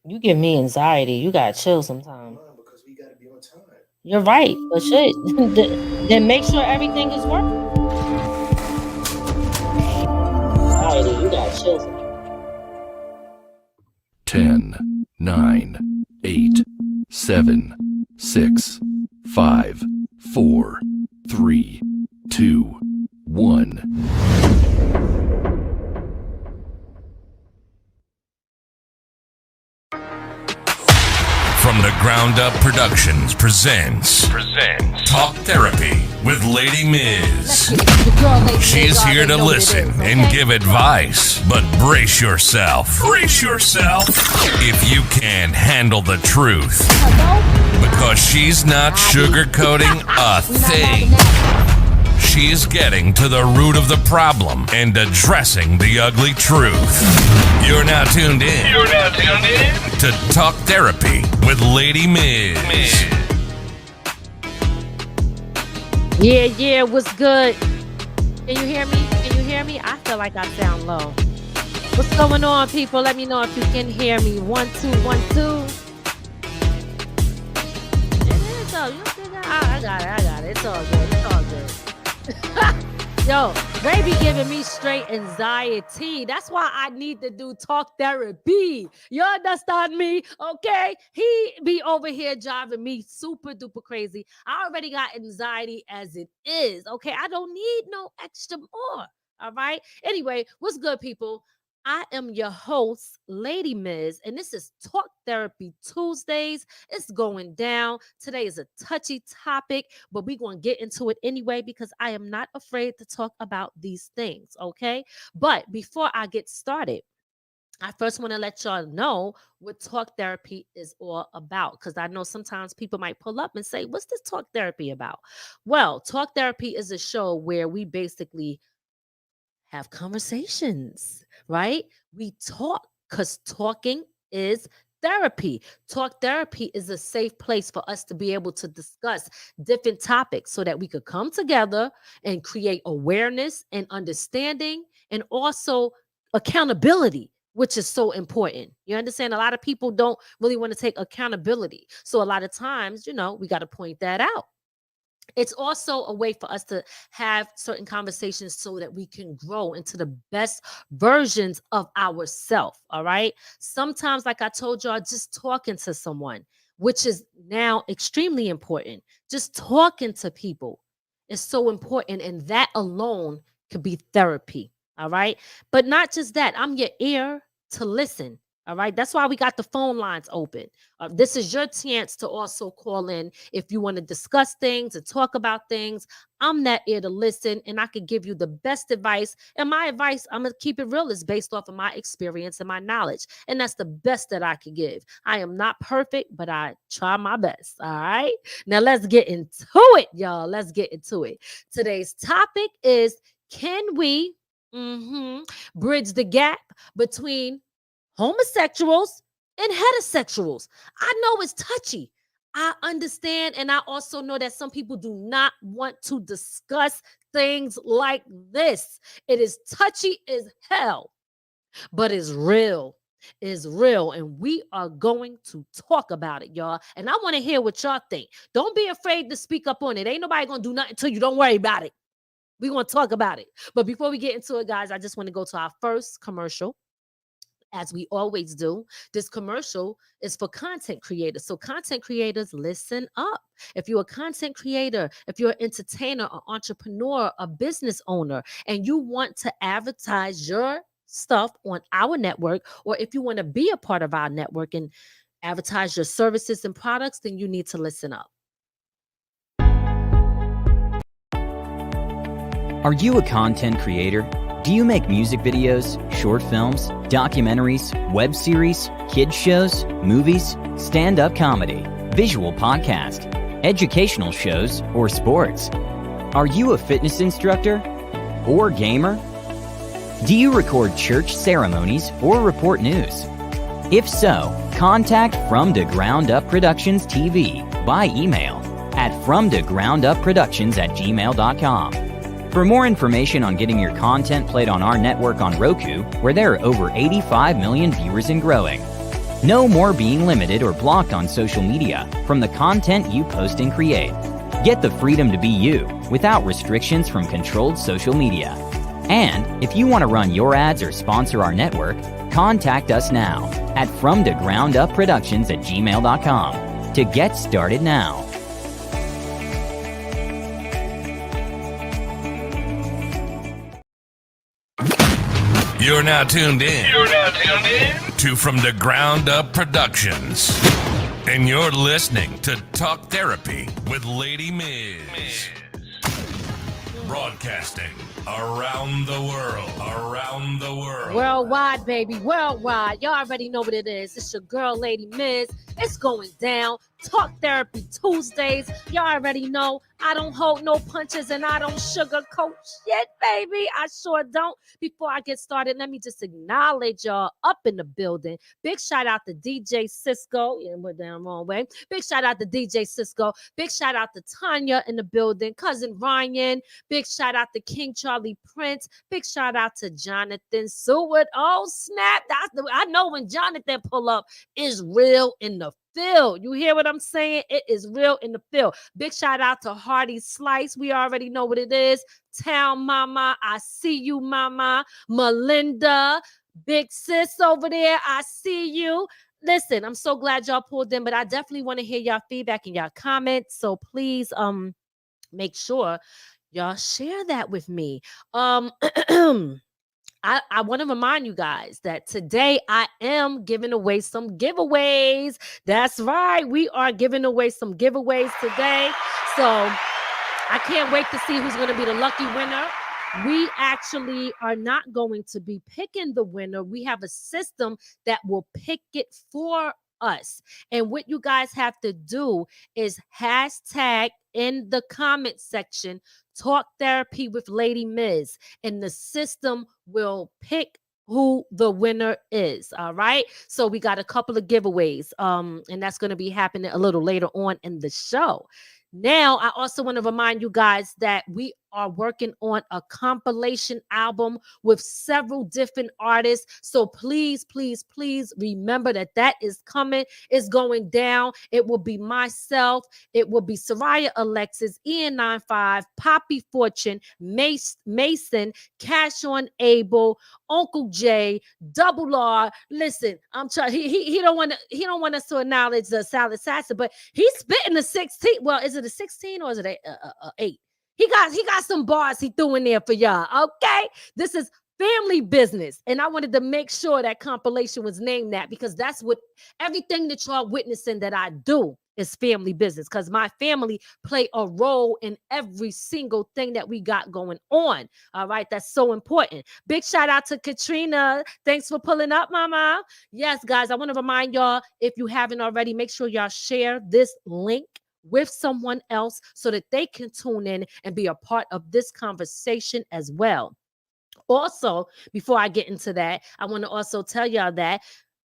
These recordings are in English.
You give me anxiety. You gotta chill sometimes. Because we gotta be on time. You're right, but shit. Then make sure everything is working. Anxiety. You gotta chill sometimes. 10, 9, 8, 7, 6, 5, 4, 3, 2, 1. From the Ground Up Productions presents Talk Therapy with Lady Miz. She's here to listen and give advice, but brace yourself. If you can't handle the truth. Because she's not sugarcoating a thing. She's getting to the root of the problem and addressing the ugly truth. You're now tuned in to Talk Therapy with Lady Miz. Yeah, what's good? Can you hear me? I feel like I sound low. What's going on, people? Let me know if you can hear me. 1 2 1 2. I got it. It's all good. Yo, they be giving me straight anxiety. That's why I need to do talk therapy. You understand me? Okay? He be over here driving me super duper crazy. I already got anxiety as it is. Okay? I don't need no extra more. All right? Anyway, what's good, people? I am your host, Lady Miz, and this is Talk Therapy Tuesdays. It's going down. Today is a touchy topic, but we're going to get into it anyway because I am not afraid to talk about these things, okay? But before I get started, I first want to let y'all know what talk therapy is all about because I know sometimes people might pull up and say, what's this talk therapy about? Well, talk therapy is a show where we basically have conversations, right? We talk because talking is therapy. Talk therapy is a safe place for us to be able to discuss different topics so that we could come together and create awareness and understanding and also accountability, which is so important. You understand? A lot of people don't really want to take accountability. So a lot of times, we got to point that out. It's also a way for us to have certain conversations so that we can grow into the best versions of ourselves. All right. Sometimes, like I told y'all, just talking to someone, which is now extremely important. Just talking to people is so important. And that alone could be therapy. All right. But not just that, I'm your ear to listen. All right. That's why we got the phone lines open. This is your chance to also call in if you want to discuss things and talk about things. I'm that ear to listen and I can give you the best advice. And my advice, I'm going to keep it real, is based off of my experience and my knowledge. And that's the best that I can give. I am not perfect, but I try my best. All right. Now let's get into it, y'all. Let's get into it. Today's topic is, can we bridge the gap between homosexuals and heterosexuals? I know it's touchy. I understand. And I also know that some people do not want to discuss things like this. It is touchy as hell, but it's real. It's real. And we are going to talk about it, y'all. And I want to hear what y'all think. Don't be afraid to speak up on it. Ain't nobody going to do nothing to you. Don't worry about it. We're going to talk about it. But before we get into it, guys, I just want to go to our first commercial. As we always do, this commercial is for content creators. So content creators, listen up. If you're a content creator, if you're an entertainer, an entrepreneur, a business owner, and you want to advertise your stuff on our network, or if you want to be a part of our network and advertise your services and products, then you need to listen up. Are you a content creator? Do you make music videos, short films, documentaries, web series, kids shows, movies, stand-up comedy, visual podcast, educational shows, or sports? Are you a fitness instructor or gamer? Do you record church ceremonies or report news? If so, contact From the Ground Up Productions TV by email at fromthegroundupproductions@gmail.com. For more information on getting your content played on our network on Roku, where there are over 85 million viewers and growing, No more being limited or blocked on social media from the content you post and create. Get the freedom to be you without restrictions from controlled social media. And if you want to run your ads or sponsor our network, contact us now at fromthegroundupproductions@gmail.com to get started now. You're now tuned in to From the Ground Up Productions. And you're listening to Talk Therapy with Lady Miz. Broadcasting around the world. Worldwide, baby, worldwide. Y'all already know what it is. It's your girl, Lady Miz. It's going down. Talk Therapy Tuesdays. Y'all already know I don't hold no punches and I don't sugarcoat shit, baby. I sure don't. Before I get started, let me just acknowledge y'all up in the building. Big shout out to DJ Cisco. Yeah, we're down the wrong way. Big shout out to DJ Cisco. Big shout out to Tanya in the building. Cousin Ryan. Big shout out to King Charlie Prince. Big shout out to Jonathan Seward. Oh, snap. I know when Jonathan pull up, is real in the field. You hear what I'm saying? It is real in the field. Big shout out to Hardy Slice. We already know what it is. Town Mama, I see you, Mama. Melinda, big sis over there, I see you. Listen, I'm so glad y'all pulled in, but I definitely want to hear y'all feedback and y'all comments. So please make sure y'all share that with me. I want to remind you guys that today I am giving away some giveaways. That's right. We are giving away some giveaways today. So I can't wait to see who's going to be the lucky winner. We actually are not going to be picking the winner. We have a system that will pick it for us. And what you guys have to do is hashtag in the comment section, Talk Therapy with Lady Miz, and the system will pick who the winner is. All right. So we got a couple of giveaways. And that's going to be happening a little later on in the show. Now, I also want to remind you guys that we are working on a compilation album with several different artists. So please, please, please remember that is coming. It's going down. It will be myself. It will be Soraya Alexis, Ian95, Poppy Fortune, Mason, Cash on Abel, Uncle J, Double R. Listen, I'm trying. He don't want us to acknowledge the Salad Assassin, but he's spitting the 16. Well, is it a 16 or is it a 8? He got some bars he threw in there for y'all. Okay, this is family business, and I wanted to make sure that compilation was named that because that's what everything that y'all witnessing that I do is family business. Because my family play a role in every single thing that we got going on. All right, that's so important. Big shout out to Katrina. Thanks for pulling up, Mama. Yes, guys, I want to remind y'all, if you haven't already, make sure y'all share this link with someone else so that they can tune in and be a part of this conversation as well. Also, before I get into that, I want to also tell y'all that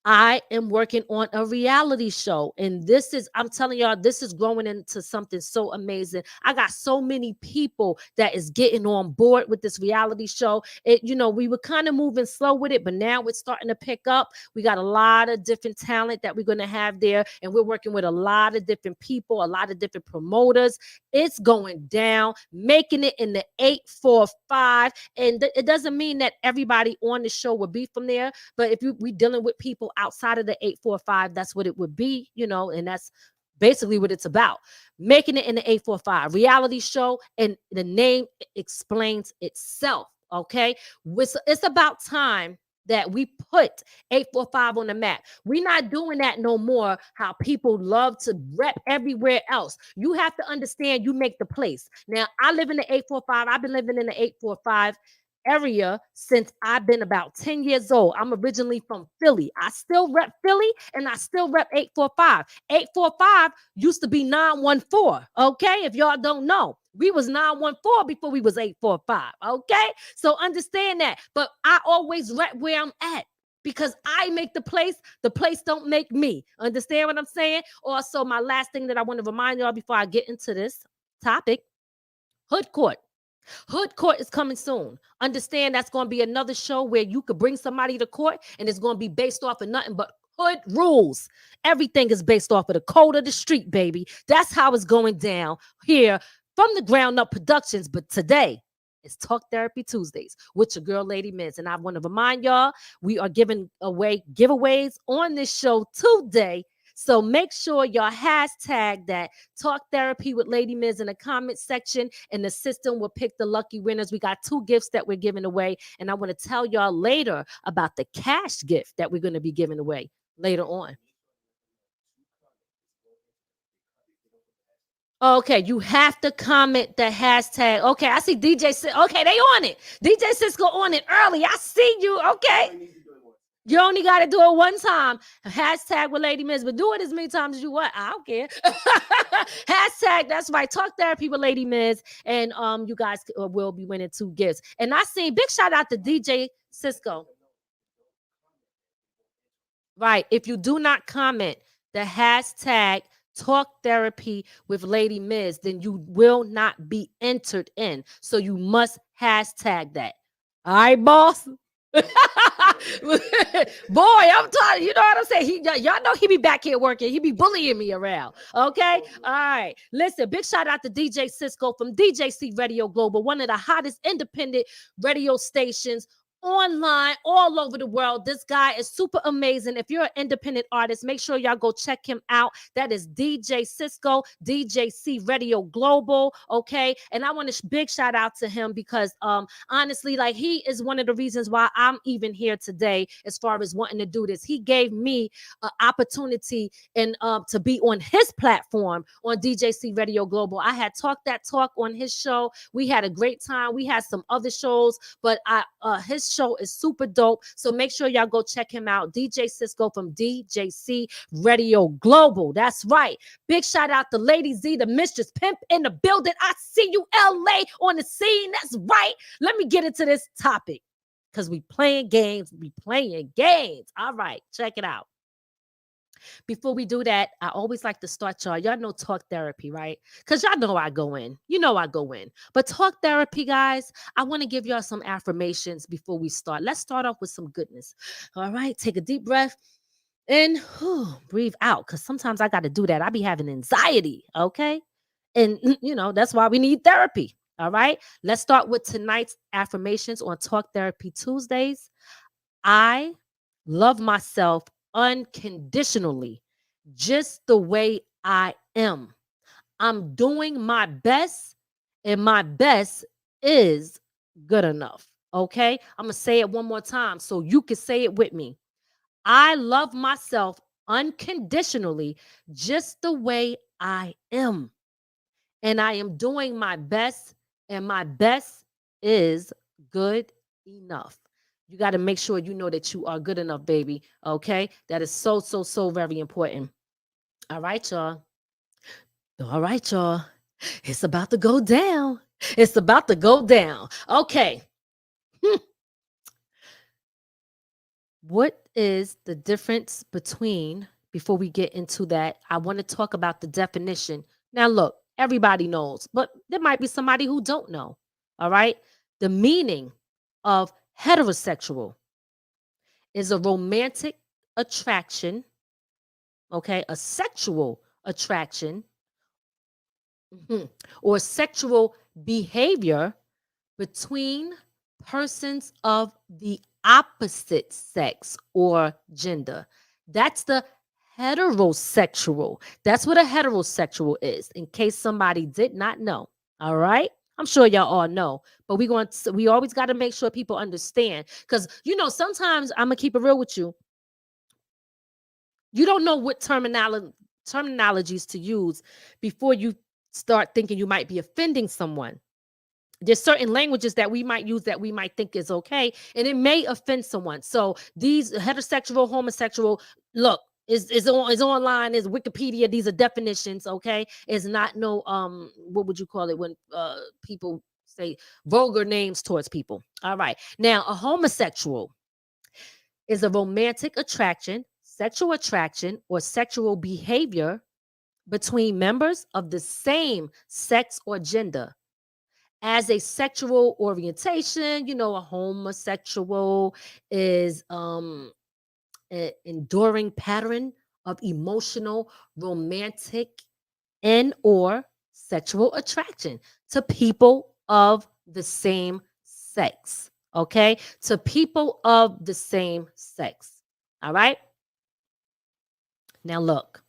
I am working on a reality show. And I'm telling y'all, this is growing into something so amazing. I got so many people that is getting on board with this reality show. We were kind of moving slow with it, but now it's starting to pick up. We got a lot of different talent that we're going to have there. And we're working with a lot of different people, a lot of different promoters. It's going down, making it in the 845. And it doesn't mean that everybody on the show will be from there. But if we dealing with people outside of the 845, that's what it would be, and that's basically what it's about. Making it in the 845 reality show, and the name explains itself. Okay, it's about time that we put 845 on the map. We're not doing that no more. How people love to rep everywhere else. You have to understand, you make the place. Now, I live in the 845. I've been living in the 845 area since I've been about 10 years old. I'm originally from Philly. I still rep Philly and I still rep 845. 845 used to be 914. Okay, if y'all don't know, we was 914 before we was 845. Okay, so understand that. But I always rep where I'm at because I make the place don't make me. Understand what I'm saying? Also, my last thing that I want to remind y'all before I get into this topic, Hood Court. Hood Court is coming soon. Understand that's going to be another show where you could bring somebody to court and it's going to be based off of nothing but hood rules. Everything is based off of the code of the street, baby. That's how it's going down here from the Ground Up Productions. But today, it's Talk Therapy Tuesdays with your girl, Lady Miz. And I want to remind y'all, we are giving away giveaways on this show today. So make sure y'all hashtag that Talk Therapy with Lady Miz in the comment section, and the system will pick the lucky winners. We got 2 gifts that we're giving away, and I want to tell y'all later about the cash gift that we're going to be giving away later on. Okay, you have to comment the hashtag. Okay, I see DJ. Okay, they on it. DJ Cisco on it early. I see you. Okay. You only got to do it one time. Hashtag with Lady Miz, but do it as many times as you want. I don't care. Hashtag, that's right. Talk Therapy with Lady Miz, and you guys will be winning 2 gifts. And I seen big shout out to DJ Cisco. Right. If you do not comment the hashtag Talk Therapy with Lady Miz, then you will not be entered in. So you must hashtag that. All right, boss. Boy, I'm tired. You know what I'm saying? Y'all know he be back here working. He be bullying me around. Okay? All right. Listen, big shout out to DJ Cisco from DJC Radio Global, one of the hottest independent radio stations online all over the world. This guy is super amazing. If you're an independent artist, make sure y'all go check him out. That is DJ Cisco, DJC Radio Global. Okay. And I want to big shout out to him because honestly, like, he is one of the reasons why I'm even here today as far as wanting to do this. He gave me an opportunity and to be on his platform on DJC Radio Global. I had Talk That Talk on his show. We had a great time. We had some other shows, but his show is super dope. So make sure y'all go check him out. DJ Cisco from DJC Radio Global. That's right. Big shout out to Lady Z, the Mistress Pimp in the building. I see you, LA, on the scene. That's right. Let me get into this topic because we playing games. All right. Check it out. Before we do that, I always like to start y'all know Talk Therapy, right? Because y'all know I go in. You know I go in. But Talk Therapy, guys, I want to give y'all some affirmations before we start. Let's start off with some goodness. All right, take a deep breath and breathe out, because sometimes I got to do that. I be having anxiety, okay? And, that's why we need therapy, all right? Let's start with tonight's affirmations on Talk Therapy Tuesdays. I love myself unconditionally, just the way I am. I'm doing my best, and my best is good enough. Okay? I'm going to say it one more time so you can say it with me. I love myself unconditionally, just the way I am. And I am doing my best, and my best is good enough. You got to make sure you know that you are good enough, baby. Okay? That is so, so, so very important. All right, y'all. It's about to go down. Okay. What is the difference between, before we get into that, I want to talk about the definition. Now, look, everybody knows, but there might be somebody who don't know. All right? The meaning of heterosexual is a romantic attraction, okay, a sexual attraction, or sexual behavior between persons of the opposite sex or gender. That's the heterosexual. That's what a heterosexual is, in case somebody did not know. All right? I'm sure y'all all know, but we always got to make sure people understand, because sometimes I'm gonna keep it real with you. You don't know what terminologies to use before you start thinking you might be offending someone. There's certain languages that we might use that we might think is okay, and it may offend someone. So these heterosexual, homosexual, look, is online, is Wikipedia. These are definitions, okay? It's not no what would you call it when people say vulgar names towards people. All right. Now, a homosexual is a romantic attraction, sexual attraction, or sexual behavior between members of the same sex or gender. As a sexual orientation, a homosexual is an enduring pattern of emotional, romantic, and or sexual attraction to people of the same sex. Okay? To people of the same sex. All right? Now look.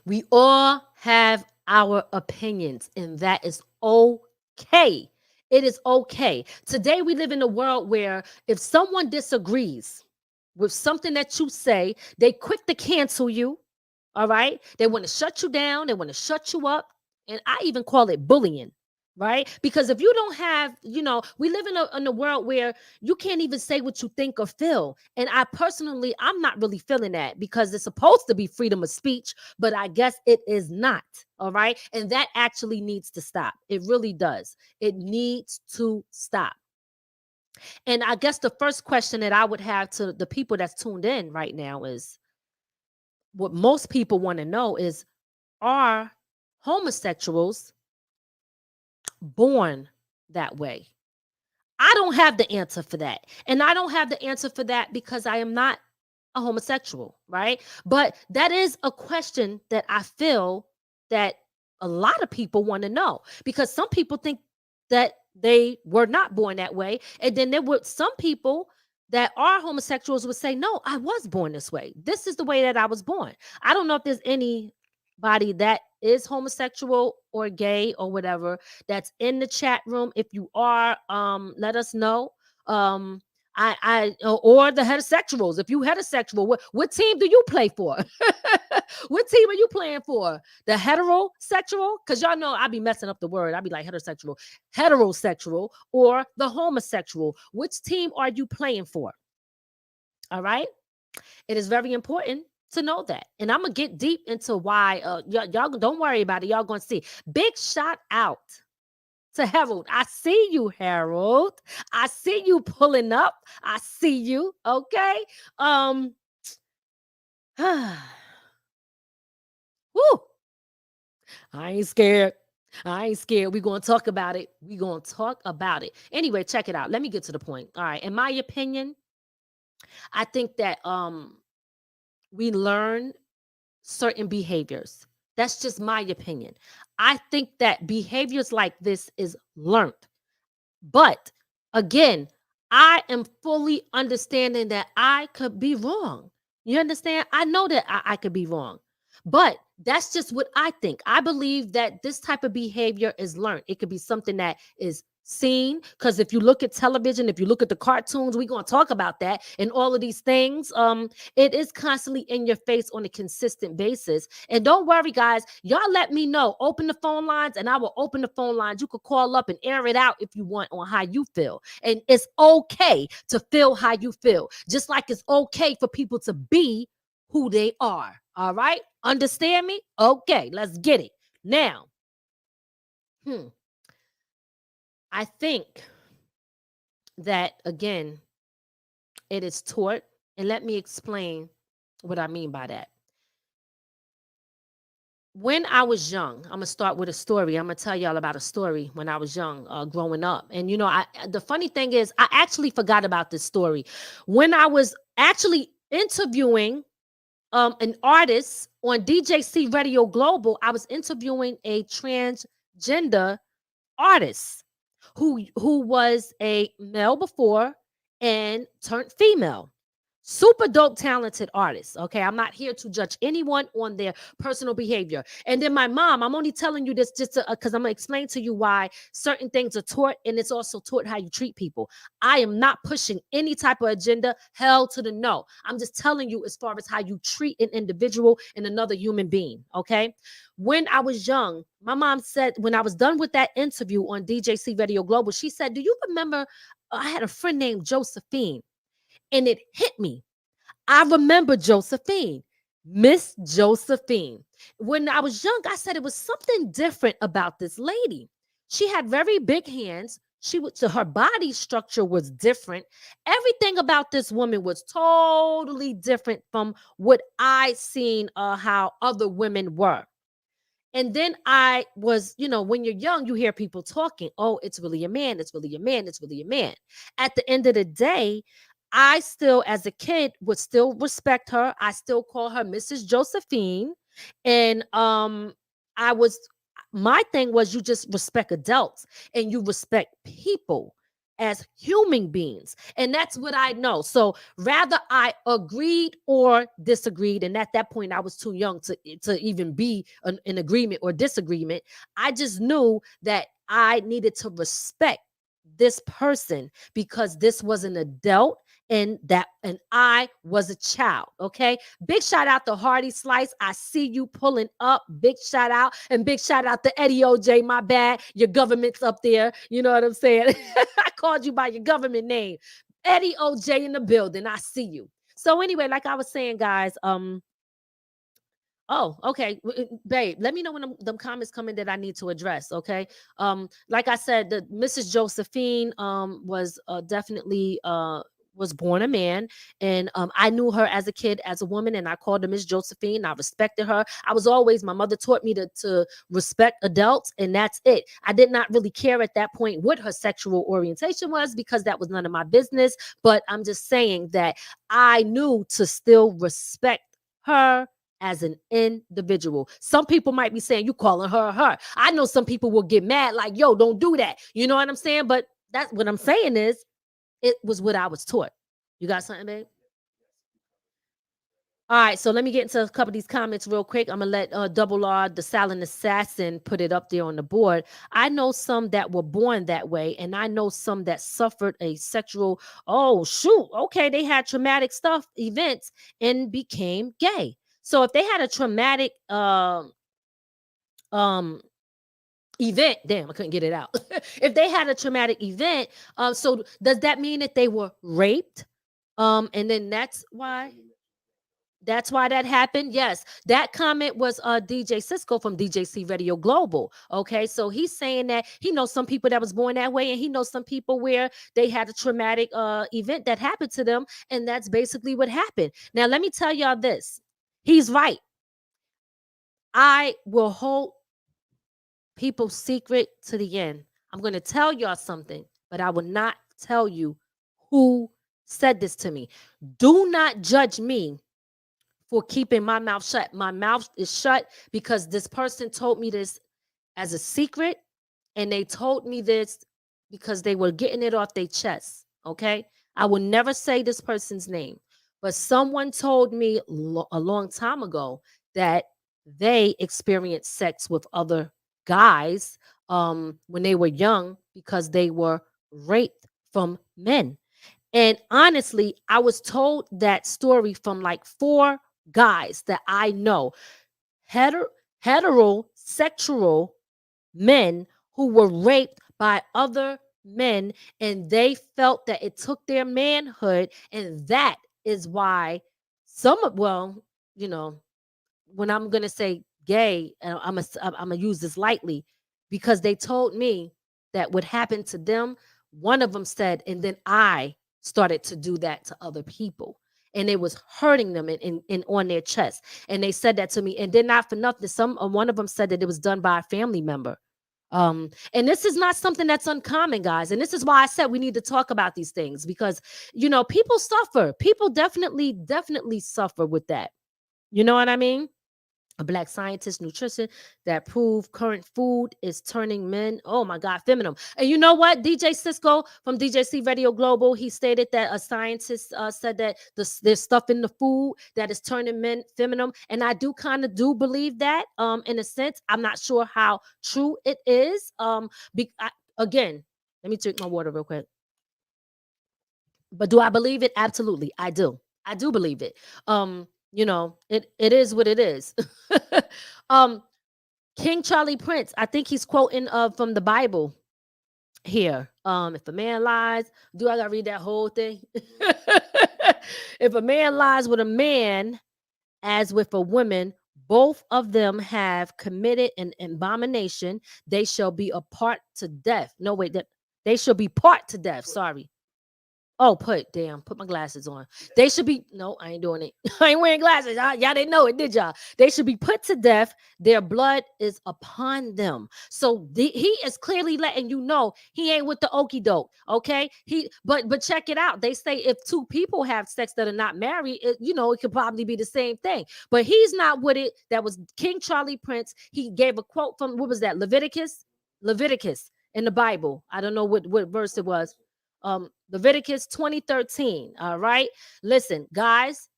We all have our opinions, and that is okay. It is okay. Today, we live in a world where if someone disagrees with something that you say, they quick to cancel you. All right. They want to shut you down, they want to shut you up. And I even call it bullying. Right. Because if you don't have, we live in a world where you can't even say what you think or feel. And I'm not really feeling that because it's supposed to be freedom of speech, but I guess it is not. All right. And that actually needs to stop. It really does. It needs to stop. And I guess the first question that I would have to the people that's tuned in right now is what most people want to know is, are homosexuals born that way? I don't have the answer for that. And I don't have the answer for that because I am not a homosexual, right? But that is a question that I feel that a lot of people want to know, because some people think that they were not born that way. And then there were some people that are homosexuals would say, no, I was born this way. This is the way that I was born. I don't know if there's anybody that is homosexual or gay or whatever that's in the chat room. If you are, let us know. Or the heterosexuals. If you heterosexual, what team do you play for? What team are you playing for? The heterosexual? Because y'all know I be messing up the word. I be like heterosexual, or the homosexual. Which team are you playing for? All right. It is very important to know that. And I'm going to get deep into why. Y'all don't worry about it. Y'all going to see. Big shout out to Harold. I see you, Harold. I see you pulling up. I see you. Okay. Woo. I ain't scared. We're going to talk about it. Anyway, check it out. Let me get to the point. All right. In my opinion, I think that we learn certain behaviors. That's just my opinion. I think that behaviors like this is learned. But again, I am fully understanding that I could be wrong. You understand? I know that I could be wrong. But that's just what I think. I believe that this type of behavior is learned. It could be something that is seen, because if you look at television, if you look at the cartoons, we're going to talk about that and all of these things. It is constantly in your face on a consistent basis. And don't worry, guys, y'all let me know. Open the phone lines and I will open the phone lines. You could call up and air it out if you want on how you feel. And it's okay to feel how you feel, just like it's okay for people to be who they are. All right, understand me? Okay, let's get it now. I think that, again, it is taught. And let me explain what I mean by that. When I was young, I'm going to start with a story. I'm going to tell y'all about a story when I was young, growing up. And, the funny thing is, I actually forgot about this story. When I was actually interviewing an artist on DJC Radio Global, I was interviewing a transgender artist who was a male before and turned female. Super dope, talented artist. Okay, I'm not here to judge anyone on their personal behavior. And then my mom, I'm only telling you this just because I'm going to explain to you why certain things are taught, and it's also taught how you treat people. I am not pushing any type of agenda, hell to the no. I'm just telling you as far as how you treat an individual and another human being. Okay. When I was young, my mom said, when I was done with that interview on DJC Radio Global, she said, do you remember I had a friend named Josephine? And it hit me. I remember Josephine, Miss Josephine. When I was young, I said it was something different about this lady. She had very big hands. Her body structure was different. Everything about this woman was totally different from what I seen how other women were. And then I was, when you're young, you hear people talking. Oh, it's really a man. It's really a man. It's really a man. At the end of the day, I still, as a kid, would still respect her. I still call her Mrs. Josephine. And I was, my thing was, you just respect adults and you respect people as human beings. And that's what I know. So rather I agreed or disagreed, and at that point I was too young to even be an agreement or disagreement. I just knew that I needed to respect this person because this was an adult and I was a child. Okay. Big shout out to Hardy Slice. I see you pulling up. Big shout out. And big shout out to Eddie OJ. My bad. Your government's up there. You know what I'm saying? I called you by your government name. Eddie OJ in the building. I see you. So anyway, like I was saying, guys, oh, okay. Babe, let me know when them comments come in that I need to address. Okay. Like I said, the Mrs. Josephine was definitely was born a man, and I knew her as a kid as a woman, and I called her Miss Josephine. I respected her. I was always, my mother taught me to respect adults, and that's it. I did not really care at that point what her sexual orientation was because that was none of my business. But I'm just saying that I knew to still respect her as an individual. Some people might be saying, you calling her her. I know some people will get mad like, yo, don't do that. You know what I'm saying? But that's what I'm saying is it was what I was taught. You got something, babe? All right, so let me get into a couple of these comments real quick. I'm going to let Double R, the silent assassin, put it up there on the board. I know some that were born that way, and I know some that suffered a sexual, oh, shoot, okay, they had traumatic events, and became gay. So if they had a traumatic event, damn, I couldn't get it out. If they had a traumatic event, so does that mean that they were raped? And then that's why that happened. Yes, that comment was DJ Cisco from DJC Radio Global. Okay, so he's saying that he knows some people that was born that way, and he knows some people where they had a traumatic event that happened to them, and that's basically what happened. Now, let me tell y'all this. He's right. I will hold people's secret to the end. I'm going to tell y'all something, but I will not tell you who said this to me. Do not judge me for keeping my mouth shut. My mouth is shut because this person told me this as a secret, and they told me this because they were getting it off their chest. Okay, I will never say this person's name, but someone told me a long time ago that they experienced sex with other guys when they were young because they were raped from men. And honestly, I was told that story from like 4 guys that I know, heterosexual men who were raped by other men, and they felt that it took their manhood, and that is why you know, when I'm gonna say gay, and I'm gonna use this lightly, because they told me that what happened to them, one of them said, and then I started to do that to other people, and it was hurting them in on their chest, and they said that to me, and then not for nothing, one of them said that it was done by a family member. And this is not something that's uncommon, guys. And this is why I said we need to talk about these things, because people suffer. People definitely suffer with that. You know what I mean? A Black scientist, nutrition, that proved current food is turning men, oh my God, feminine. And you know what? DJ Cisco from DJC Radio Global, he stated that a scientist said that there's stuff in the food that is turning men feminine. And I do kind of do believe that in a sense. I'm not sure how true it is. Again, let me drink my water real quick. But do I believe it? Absolutely. I do. I do believe it. It is what it is. King Charlie Prince, I think he's quoting from the Bible here. If a man lies, do I gotta read that whole thing? If a man lies with a man as with a woman, both of them have committed an abomination. They shall be a part to death. No, wait, that they shall be part to death. Sorry. Oh, put my glasses on. They should be, no, I ain't doing it. I ain't wearing glasses. Y'all didn't know it, did y'all? They should be put to death. Their blood is upon them. So he is clearly letting you know he ain't with the okie doke. Okay. But check it out. They say if two people have sex that are not married, it could probably be the same thing. But he's not with it. That was King Charlie Prince. He gave a quote from, what was that? Leviticus in the Bible. I don't know what verse it was. Leviticus 20:13. All right. Listen, guys.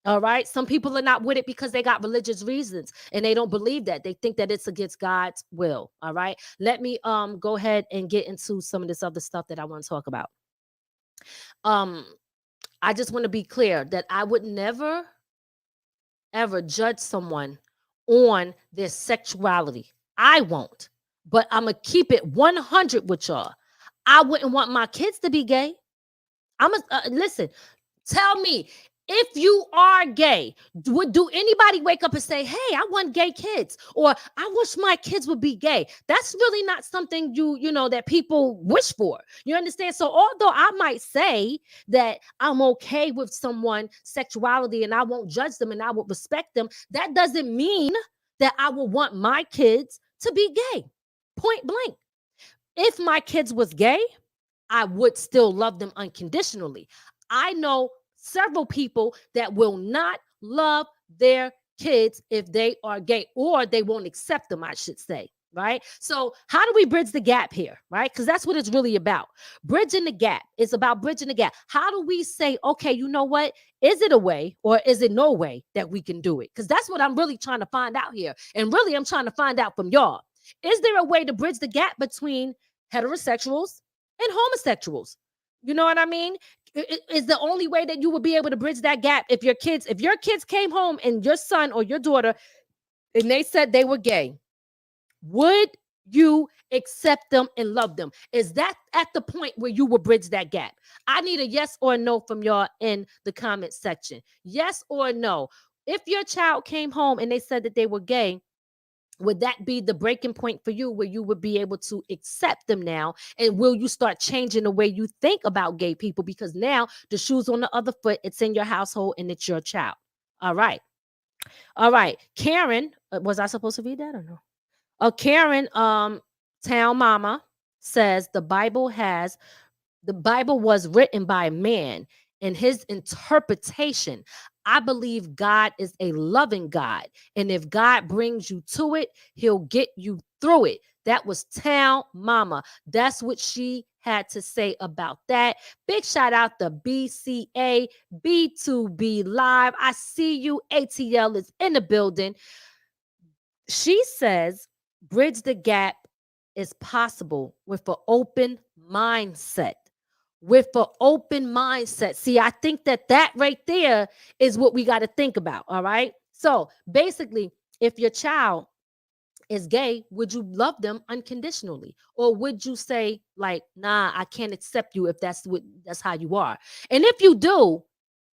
All right. Some people are not with it because they got religious reasons and they don't believe that. They think that it's against God's will. All right. Let me go ahead and get into some of this other stuff that I want to talk about. I just want to be clear that I would never ever judge someone on their sexuality. I won't. But I'm going to keep it 100 with y'all. I wouldn't want my kids to be gay. Listen, tell me, if you are gay, do anybody wake up and say, hey, I want gay kids, or I wish my kids would be gay? That's really not something that people wish for. You understand? So although I might say that I'm okay with someone's sexuality and I won't judge them and I will respect them, that doesn't mean that I will want my kids to be gay. Point blank. If my kids was gay, I would still love them unconditionally. I know several people that will not love their kids if they are gay, or they won't accept them, I should say, right? So how do we bridge the gap here, right? Because that's what it's really about. Bridging the gap. It's about bridging the gap. How do we say, okay, you know what? Is it a way or is it no way that we can do it? Because that's what I'm really trying to find out here. And really, I'm trying to find out from y'all. Is there a way to bridge the gap between heterosexuals and homosexuals? You know what I mean? Is the only way that you would be able to bridge that gap if your kids came home and your son or your daughter and they said they were gay, would you accept them and love them? Is that at the point where you will bridge that gap? I need a yes or a no from y'all in the comment section. Yes or no. If your child came home and they said that they were gay, would that be the breaking point for you where you would be able to accept them now? And will you start changing the way you think about gay people? Because now the shoe's on the other foot. It's in your household and it's your child. All right. All right. Karen, was I supposed to read that or no? Karen, Town Mama says the Bible was written by man and his interpretation. I believe God is a loving God. And if God brings you to it, he'll get you through it. That was Town Mama. That's what she had to say about that. Big shout out to BCA, B2B Live. I see you. ATL is in the building. She says, bridge the gap is possible with an open mindset. With an open mindset. See, I think that right there is what we got to think about. All right. So basically, if your child is gay, would you love them unconditionally? Or would you say, like, nah, I can't accept you if that's how you are? And if you do,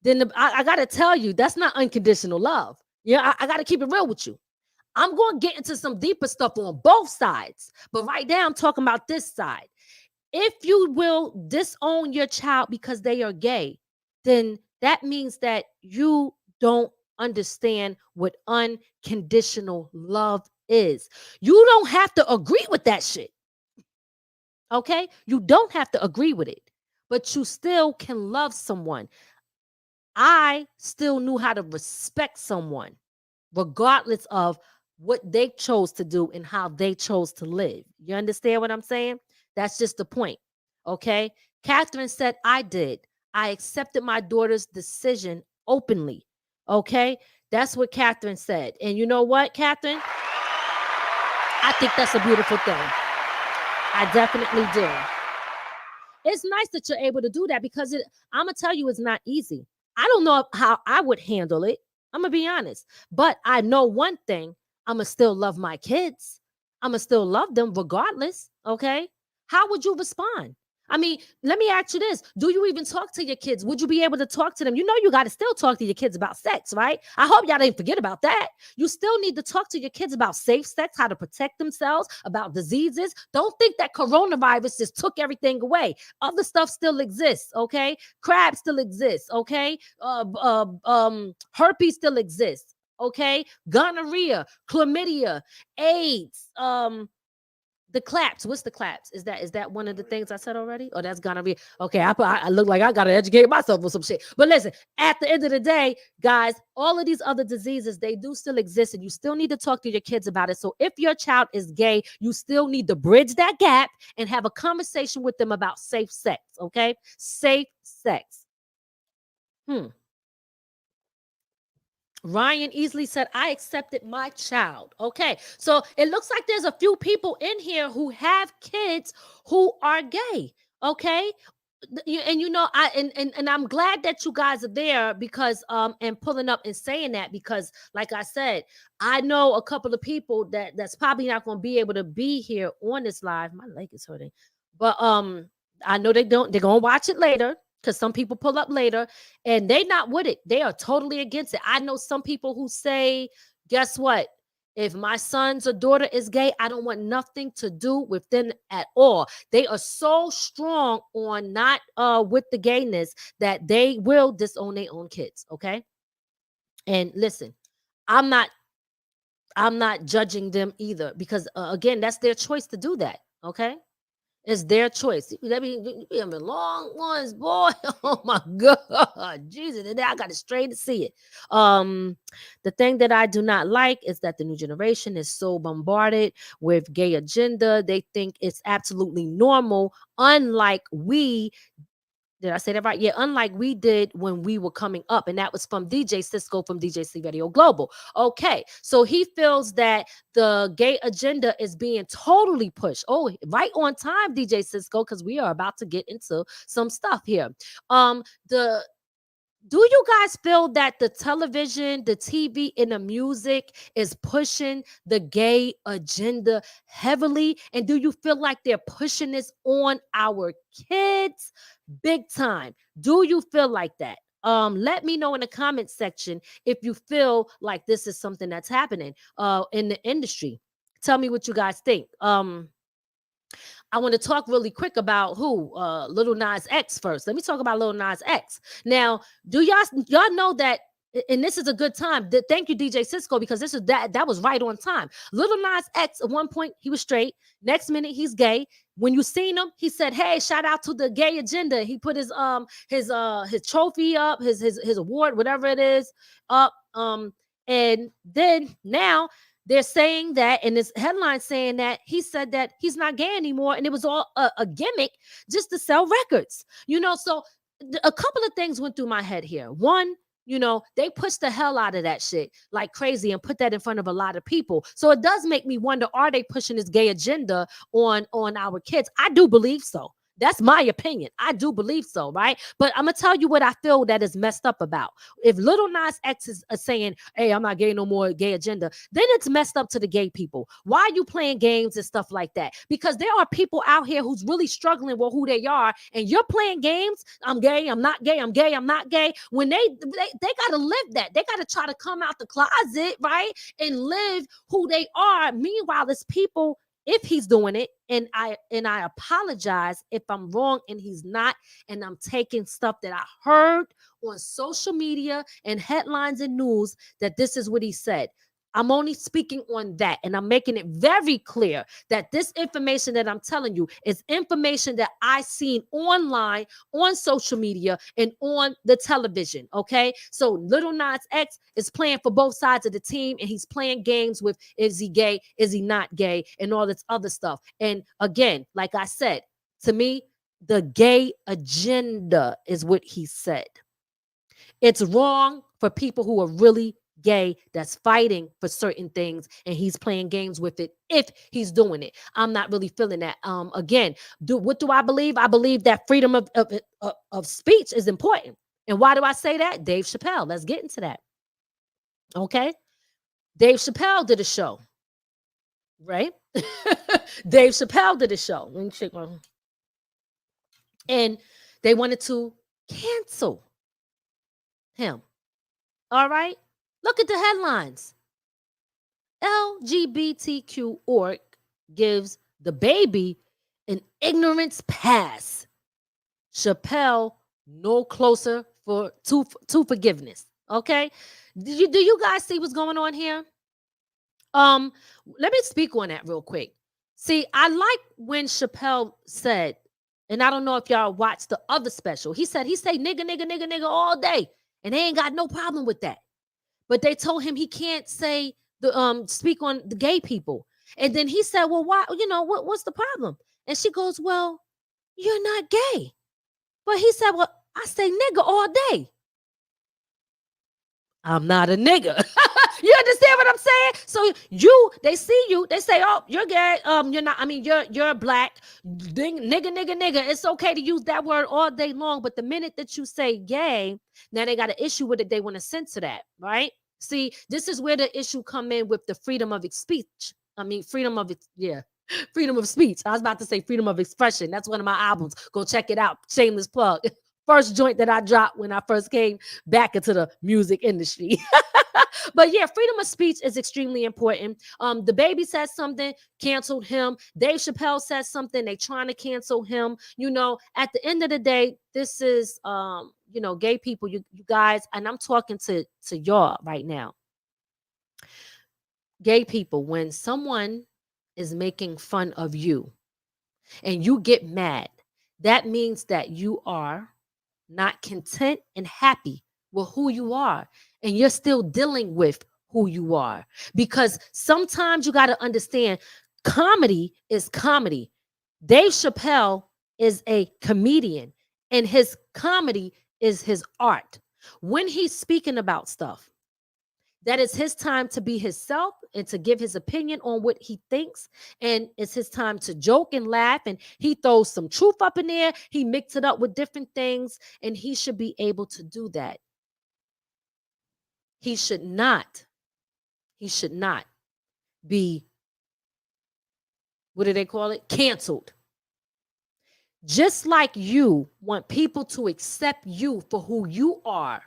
then I got to tell you, that's not unconditional love. Yeah, I got to keep it real with you. I'm going to get into some deeper stuff on both sides. But right now, I'm talking about this side. If you will disown your child because they are gay, then that means that you don't understand what unconditional love is. You don't have to agree with that shit. Okay? You don't have to agree with it, but you still can love someone. I still knew how to respect someone, regardless of what they chose to do and how they chose to live. You understand what I'm saying? That's just the point. Okay. Catherine said, I did. I accepted my daughter's decision openly. Okay. That's what Catherine said. And you know what, Catherine? I think that's a beautiful thing. I definitely do. It's nice that you're able to do that because I'm going to tell you, it's not easy. I don't know how I would handle it. I'm going to be honest. But I know one thing. I'm going to still love my kids. I'm going to still love them regardless. Okay. How would you respond? I mean, let me ask you this. Do you even talk to your kids? Would you be able to talk to them? You know, you got to still talk to your kids about sex, right? I hope y'all didn't forget about that. You still need to talk to your kids about safe sex, how to protect themselves, about diseases. Don't think that coronavirus just took everything away. Other stuff still exists, okay? Crabs still exists, okay? Herpes still exists, okay? Gonorrhea, chlamydia, AIDS, the claps. What's the claps? Is that one of the things I said already? Oh, that's gonna be okay. I look like I gotta educate myself with some shit. But listen, at the end of the day, guys, all of these other diseases, they do still exist, and you still need to talk to your kids about it. So if your child is gay, you still need to bridge that gap and have a conversation with them about safe sex. Okay, safe sex. Ryan easily said, I accepted my child. Okay. So it looks like there's a few people in here who have kids who are gay. Okay. And you know, and I'm glad that you guys are there because and pulling up and saying that, because like I said, I know a couple of people that's probably not going to be able to be here on this live. My leg is hurting. But I know they're going to watch it later, because some people pull up later and they not with it. They are totally against it. I know some people who say, guess what? If my son's or daughter is gay, I don't want nothing to do with them at all. They are so strong on not with the gayness that they will disown their own kids. Okay. And listen, I'm not judging them either, because again, that's their choice to do that. Okay. It's their choice. Let me be having long ones, boy. Oh my God, Jesus! And I got it straight to see it. The thing that I do not like is that the new generation is so bombarded with gay agenda. They think it's absolutely normal, unlike we. Did I say that right? Yeah, unlike we did when we were coming up. And that was from DJ Cisco from DJC Radio Global. Okay, so he feels that the gay agenda is being totally pushed. Oh, right on time, DJ Cisco, because we are about to get into some stuff here. Do you guys feel that the television, the TV, and the music is pushing the gay agenda heavily? And do you feel like they're pushing this on our kids big time? Do you feel like that? Let me know in the comment section if you feel like this is something that's happening in the industry. Tell me what you guys think. I want to talk really quick about Lil Nas X first. Let me talk about Lil Nas X. Now, do y'all know that, and this is a good time. Thank you, DJ Cisco, because this is that was right on time. Lil Nas X, at one point, he was straight. Next minute, he's gay. When you seen him, he said, "Hey, shout out to the gay agenda." He put his trophy up, his award, whatever it is, up. And then now they're saying that, in this headline saying that he said that he's not gay anymore, and it was all a gimmick just to sell records. You know, so a couple of things went through my head here. One, you know, they pushed the hell out of that shit like crazy and put that in front of a lot of people. So it does make me wonder, are they pushing this gay agenda on our kids? I do believe so. That's my opinion. I do believe so, right? But I'm going to tell you what I feel that is messed up about. If Lil Nas X is saying, hey, I'm not gay no more, gay agenda, then it's messed up to the gay people. Why are you playing games and stuff like that? Because there are people out here who's really struggling with who they are, and you're playing games. I'm gay, I'm not gay, I'm gay, I'm not gay. When they got to live that. They got to try to come out the closet, right? And live who they are. Meanwhile, there's people, if he's doing it, and I apologize if I'm wrong and he's not, and I'm taking stuff that I heard on social media and headlines and news that this is what he said. I'm only speaking on that, and I'm making it very clear that this information that I'm telling you is information that I seen online, on social media, and on the television, okay? So Lil Nas X is playing for both sides of the team, and he's playing games with, is he gay, is he not gay, and all this other stuff. And again, like I said, to me, the gay agenda is what he said. It's wrong for people who are really gay that's fighting for certain things, and he's playing games with it if he's doing it. I'm not really feeling that. Again, what do I believe? I believe that freedom of speech is important. And why do I say that? Dave Chappelle. Let's get into that. Okay. Dave Chappelle did a show, right? Dave Chappelle did a show. Let me check my. And they wanted to cancel him. All right? Look at the headlines. LGBTQ org gives the baby an ignorance pass. Chappelle no closer to forgiveness. Okay? Do you guys see what's going on here? Let me speak on that real quick. See, I like when Chappelle said, and I don't know if y'all watched the other special. He say nigga, nigga, nigga, nigga all day, and they ain't got no problem with that. But they told him he can't say the speak on the gay people. And then he said, well, why, what's the problem? And she goes, well, you're not gay. But he said, well, I say nigga all day. I'm not a nigga. You understand what I'm saying? So they see you, they say, oh, you're gay. You're not, you're black. Nigga, nigga, nigga. It's okay to use that word all day long. But the minute that you say gay, now they got an issue with it. They want to censor that, right? See, this is where the issue come in with the freedom of speech. Freedom of speech. I was about to say freedom of expression. That's one of my albums. Go check it out. Shameless plug. First joint that I dropped when I first came back into the music industry. But yeah, freedom of speech is extremely important. The baby says something, canceled him. Dave Chappelle says something, they trying to cancel him. At the end of the day, this is gay people, you guys, and I'm talking to y'all right now. Gay people, when someone is making fun of you and you get mad, that means that you are not content and happy with who you are, and you're still dealing with who you are. Because sometimes you got to understand, comedy is comedy. Dave Chappelle is a comedian, and his comedy is his art. When he's speaking about stuff, that is his time to be himself and to give his opinion on what he thinks. And it's his time to joke and laugh. And he throws some truth up in there. He mixes it up with different things. And he should be able to do that. He should not be, what do they call it? Canceled. Just like you want people to accept you for who you are,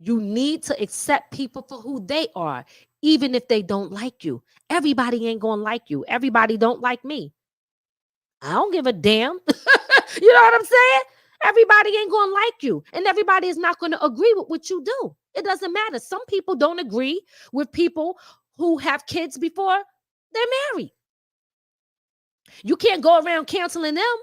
you need to accept people for who they are, even if they don't like you. Everybody ain't gonna like you. Everybody don't like me. I don't give a damn. You know what I'm saying? Everybody ain't gonna like you, and everybody is not gonna agree with what you do. It doesn't matter. Some people don't agree with people who have kids before they're married. You can't go around canceling them.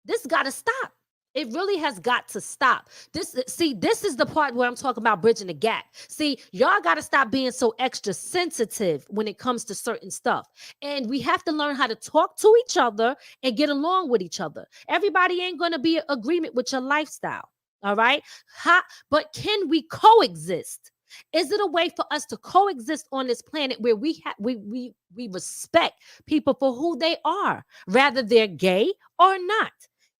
This got to stop. It really has got to stop. This is the part where I'm talking about bridging the gap. See, y'all got to stop being so extra sensitive when it comes to certain stuff. And we have to learn how to talk to each other and get along with each other. Everybody ain't going to be in agreement with your lifestyle. All right? But can we coexist? Is it a way for us to coexist on this planet where we respect people for who they are, rather they're gay or not?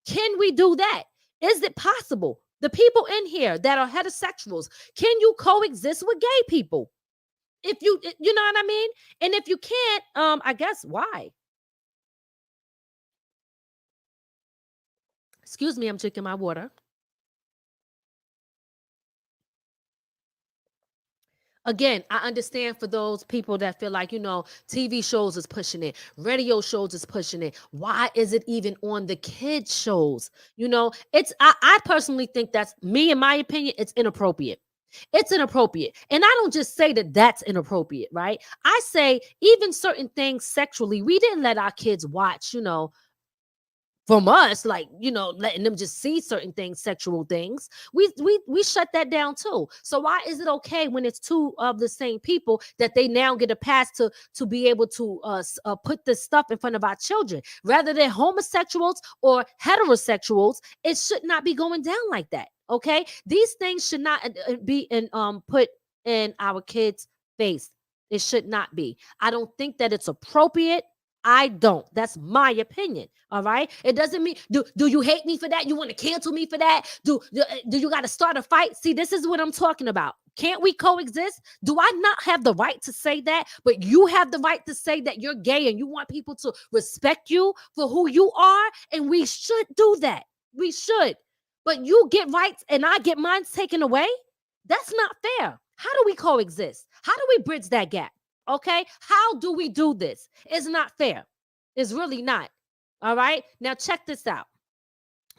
Can we do that? Is it possible? The people in here that are heterosexuals, can you coexist with gay people? If you know what I mean? And if you can't, I guess why? Excuse me, I'm drinking my water. Again, I understand for those people that feel like, TV shows is pushing it, radio shows is pushing it. Why is it even on the kids shows? I personally think that's me, in my opinion, it's inappropriate. It's inappropriate. And I don't just say that that's inappropriate, right? I say even certain things sexually, we didn't let our kids watch, from us, like, letting them just see certain things, sexual things. We shut that down too. So why is it okay when it's two of the same people that they now get a pass to be able to put this stuff in front of our children? Rather than homosexuals or heterosexuals, it should not be going down like that. Okay, these things should not be put in our kids' face. It should not be. I don't think that it's appropriate. I don't. That's my opinion. All right. It doesn't mean, do you hate me for that? You want to cancel me for that? Do you got to start a fight? See, this is what I'm talking about. Can't we coexist? Do I not have the right to say that? But you have the right to say that you're gay and you want people to respect you for who you are. And we should do that. We should. But you get rights and I get mine taken away? That's not fair. How do we coexist? How do we bridge that gap? Okay? How do we do this? It's not fair. It's really not. All right? Now check this out.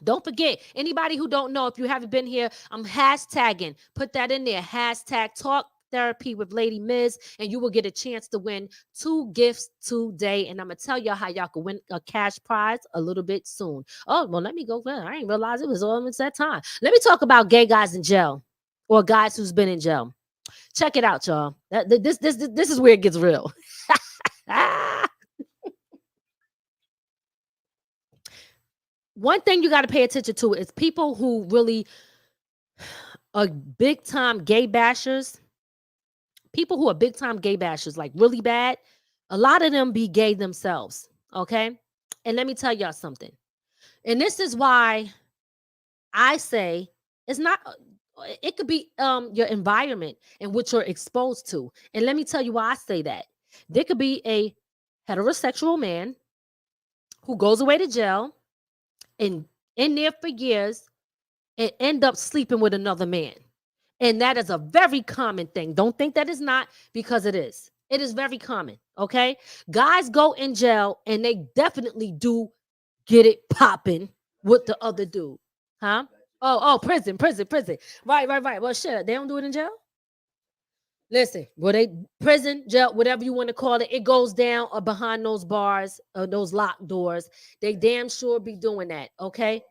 Don't forget, anybody who don't know, if you haven't been here, I'm hashtagging. Put that in there. Hashtag Talk Therapy with Lady Miz, and you will get a chance to win 2 gifts today. And I'm going to tell y'all how y'all can win a cash prize a little bit soon. Oh, well, let me go. I didn't realize it was almost that time. Let me talk about gay guys in jail or guys who's been in jail. Check it out, y'all. This is where it gets real. One thing you got to pay attention to is people who really are big time gay bashers. People who are big time gay bashers, like really bad, a lot of them be gay themselves. Okay. And let me tell y'all something. And this is why I say it's not, it could be your environment in which you're exposed to. And let me tell you why I say that. There could be a heterosexual man who goes away to jail and in there for years and end up sleeping with another man. And that is a very common thing. Don't think that is not, because it is. It is very common, okay? Guys go in jail and they definitely do get it popping with the other dude. Huh? Oh, prison. Right. Well, shit, they don't do it in jail? Listen, prison, jail, whatever you want to call it, it goes down or behind those bars or those locked doors. They damn sure be doing that, okay?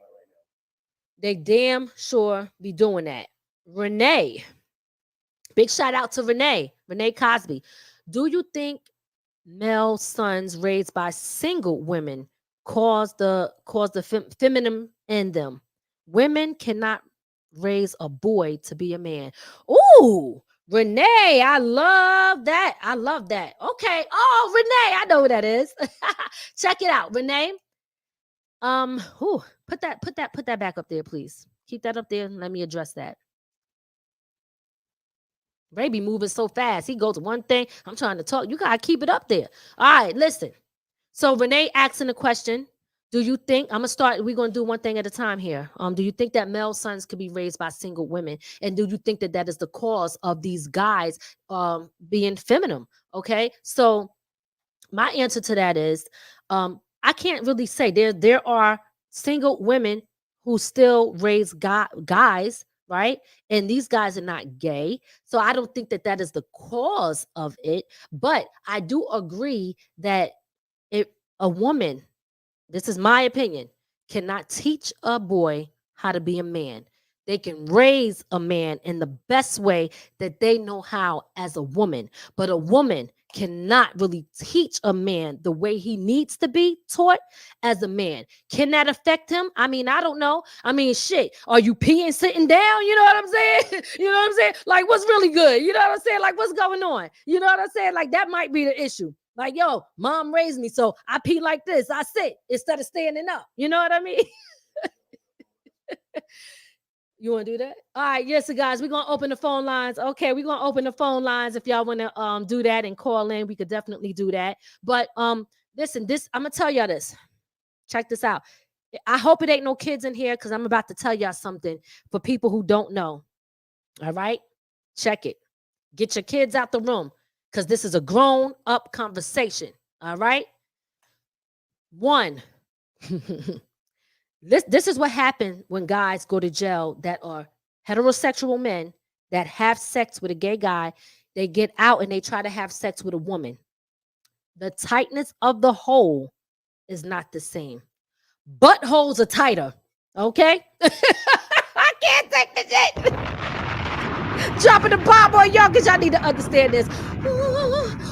They damn sure be doing that. Renee, big shout out to Renee Cosby. Do you think male sons raised by single women cause the feminine in them? Women cannot raise a boy to be a man. Ooh, Renee, I love that. Okay. Oh, Renee, I know who that is. Check it out, Renee. Put that back up there, please. Keep that up there and let me address that. Ray be moving so fast. He goes to one thing. I'm trying to talk. You gotta keep it up there. All right, listen. So Renee asking the question, do you think, we're gonna do one thing at a time here. Do you think that male sons could be raised by single women? And do you think that that is the cause of these guys being feminine? Okay, so my answer to that is I can't really say. There are single women who still raise guys, right? And these guys are not gay. So I don't think that that is the cause of it. But I do agree that a woman, this is my opinion, cannot teach a boy how to be a man. They can raise a man in the best way that they know how as a woman. But a woman cannot really teach a man the way he needs to be taught as a man. Can that affect him? I mean, I don't know. I mean, shit, are you peeing sitting down? You know what I'm saying? You know what I'm saying? Like, what's really good? You know what I'm saying? Like, what's going on? You know what I'm saying? Like, that might be the issue. Like, yo, mom raised me, so I pee like this. I sit instead of standing up. You know what I mean? You want to do that? All right, yes, so guys, we're going to open the phone lines. Okay, we're going to open the phone lines. If y'all want to do that and call in, we could definitely do that. But listen, I'm going to tell y'all this. Check this out. I hope it ain't no kids in here because I'm about to tell y'all something for people who don't know. All right? Check it. Get your kids out the room because this is a grown-up conversation. All right? One. This is what happens when guys go to jail that are heterosexual men that have sex with a gay guy. They get out and they try to have sex with a woman. The tightness of the hole is not the same. Buttholes are tighter, okay? I can't take the shit. Dropping the bomb on y'all because y'all need to understand this.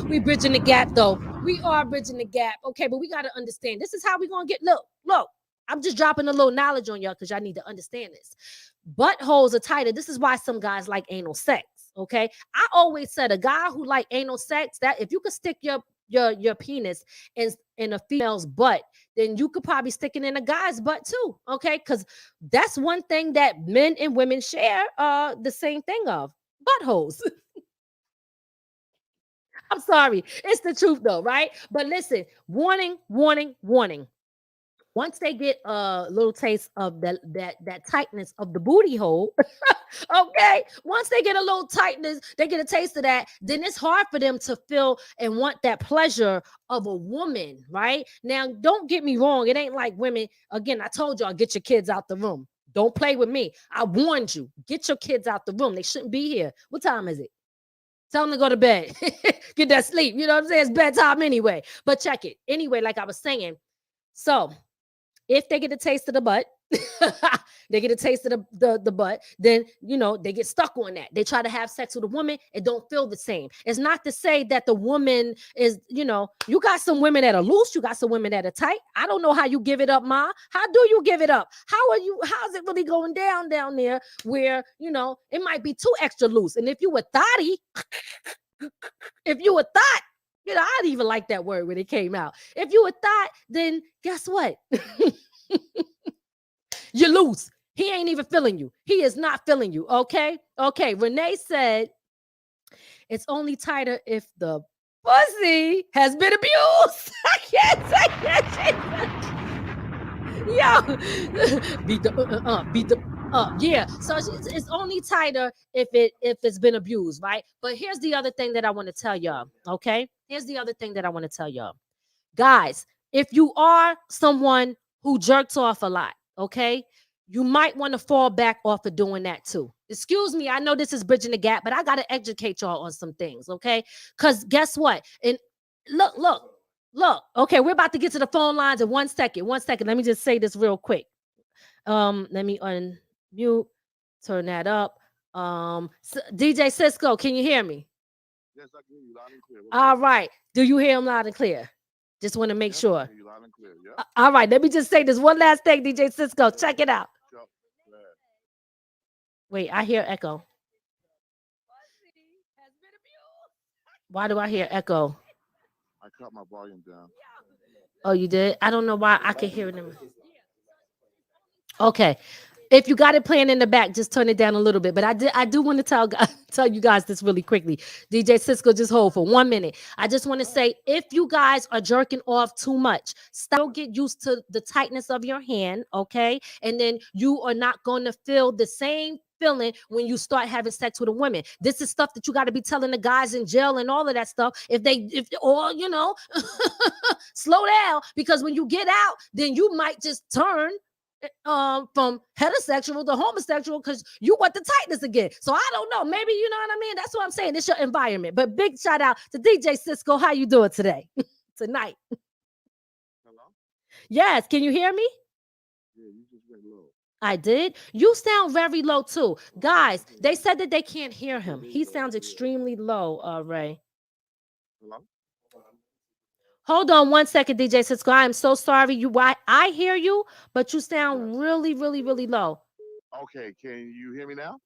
We bridging the gap, though. We are bridging the gap, okay? But we got to understand. This is how we going to get, look. I'm just dropping a little knowledge on y'all because y'all need to understand this. Buttholes are tighter. This is why some guys like anal sex, okay? I always said a guy who like anal sex, that if you could stick your penis in a female's butt, then you could probably stick it in a guy's butt too, okay? Because that's one thing that men and women share the same thing of, buttholes. I'm sorry. It's the truth though, right? But listen, warning. Once they get a little taste of that tightness of the booty hole, okay. Once they get a little tightness, they get a taste of that. Then it's hard for them to feel and want that pleasure of a woman, right? Now, don't get me wrong. It ain't like women. Again, I told y'all, get your kids out the room. Don't play with me. I warned you. Get your kids out the room. They shouldn't be here. What time is it? Tell them to go to bed. Get that sleep. You know what I'm saying? It's bedtime anyway. But check it. Anyway, like I was saying. So if they get a taste of the butt, they get a taste of the butt, then, you know, they get stuck on that. They try to have sex with a woman, it don't feel the same. It's not to say that the woman is, you know, you got some women that are loose, you got some women that are tight. I don't know how you give it up, Ma. How do you give it up? How's it really going down there where, you know, it might be too extra loose? And if you were thotty, you know, I didn't even like that word when it came out. If you were thought, then guess what? You're loose. He ain't even feeling you. He is not feeling you. Okay. Okay. Renee said it's only tighter if the pussy has been abused. I can't say that. Yo, beat the yeah. So it's only tighter if it's been abused, right? But here's the other thing that I want to tell y'all. Okay. Here's the other thing that I want to tell y'all. Guys, if you are someone who jerks off a lot, okay, you might want to fall back off of doing that too. Excuse me, I know this is bridging the gap, but I got to educate y'all on some things, okay? Because guess what? And look. Okay, we're about to get to the phone lines in 1 second. 1 second. Let me just say this real quick. Let me unmute, turn that up. DJ Cisco, can you hear me? Yes, I can hear you loud and clear. All right. Do you hear him loud and clear? Just want to make sure. I hear you loud and clear. Yeah. All right. Let me just say this one last thing, DJ Cisco. Check it out. Wait, I hear echo. Why do I hear echo? I cut my volume down. Oh, you did? I don't know why I can hear them. Okay. If you got it playing in the back, just turn it down a little bit. But I do want to tell you guys this really quickly. DJ Cisco, just hold for 1 minute. I just want to say, if you guys are jerking off too much, stop, get used to the tightness of your hand, okay? And then you are not going to feel the same feeling when you start having sex with a woman. This is stuff that you got to be telling the guys in jail and all of that stuff. If you know, slow down, because when you get out, then you might just turn from heterosexual to homosexual because you want the tightness again. So I don't know. Maybe, you know what I mean? That's what I'm saying. It's your environment. But big shout out to DJ Cisco. How you doing today? Tonight. Hello? Yes. Can you hear me? Yeah, you just went low. I did. You sound very low too. Guys, they said that they can't hear him. He sounds extremely low, Ray. Hello? Hold on 1 second, DJ Cisco. I am so sorry. I hear you, but you sound really, really, really low. Okay, can you hear me now?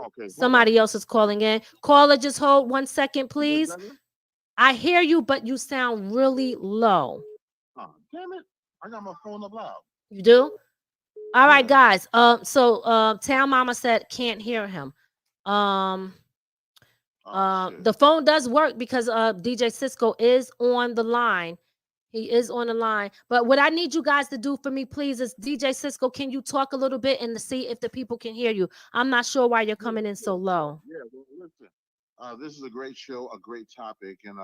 Okay. Somebody else is calling in. Caller, just hold 1 second, please. I hear you, but you sound really low. Oh, damn it. I got my phone up loud. You do? All right, guys. So Town Mama said can't hear him. The phone does work because DJ Cisco is on the line. He is on the line. But what I need you guys to do for me, please, is DJ Cisco, can you talk a little bit and to see if the people can hear you? I'm not sure why you're coming in so low. Yeah, well, listen. This is a great show, a great topic, and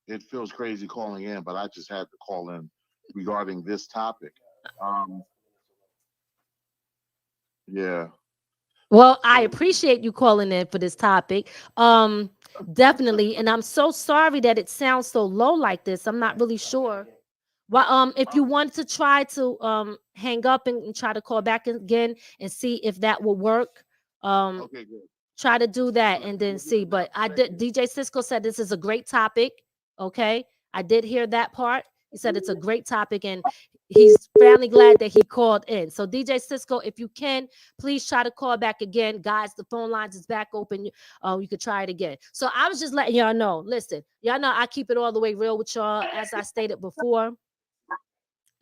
it feels crazy calling in, but I just had to call in regarding this topic. Yeah. Well, I appreciate you calling in for this topic. Definitely. And I'm so sorry that it sounds so low like this. I'm not really sure. Well, if you want to try to hang up and try to call back again and see if that will work. Okay, good. Try to do that and then see. But DJ Cisco said this is a great topic. Okay. I did hear that part. He said it's a great topic and he's finally glad that he called in. So DJ Cisco, if you can, please try to call back again. Guys, the phone lines is back open. You could try it again. So I was just letting y'all know. Listen, y'all know I keep it all the way real with y'all, as I stated before.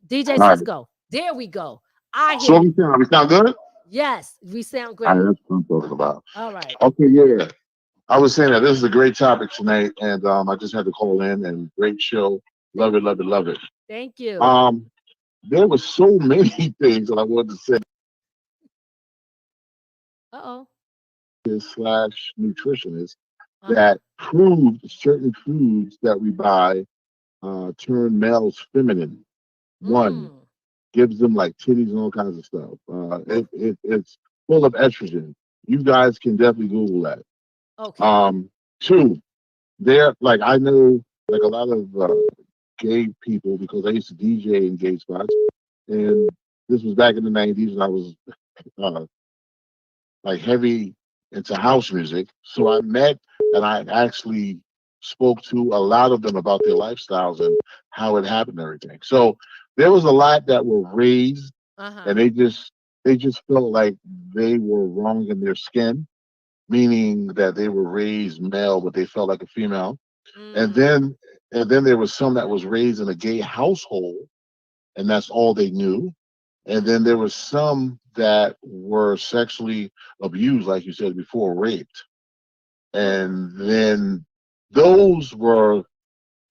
DJ Cisco, there we go. I hear you. We sound good? Yes, we sound great. All right, that's what I'm talking about. All right. Okay, yeah. I was saying that this is a great topic tonight, and I just had to call in, and great show. Love it, love it, love it. Thank you. There were so many things that I wanted to say. Uh-oh. Slash nutritionist Uh-huh. that proved certain foods that we buy turn males feminine. One Mm. gives them like titties and all kinds of stuff. It's full of estrogen. You guys can definitely Google that. Okay. Two, there like I know like a lot of gay people because I used to DJ in gay spots, and this was back in the '90s, and I was uh, like heavy into house music. So I met and I actually spoke to a lot of them about their lifestyles and how it happened and everything. So there was a lot that were raised and Uh-huh. they just felt like they were wrong in their skin, meaning that they were raised male but they felt like a female. And Mm. then and then there was some that was raised in a gay household and that's all they knew. And then there Mm. was some that were sexually abused, like you said before, raped. Mm. And then those were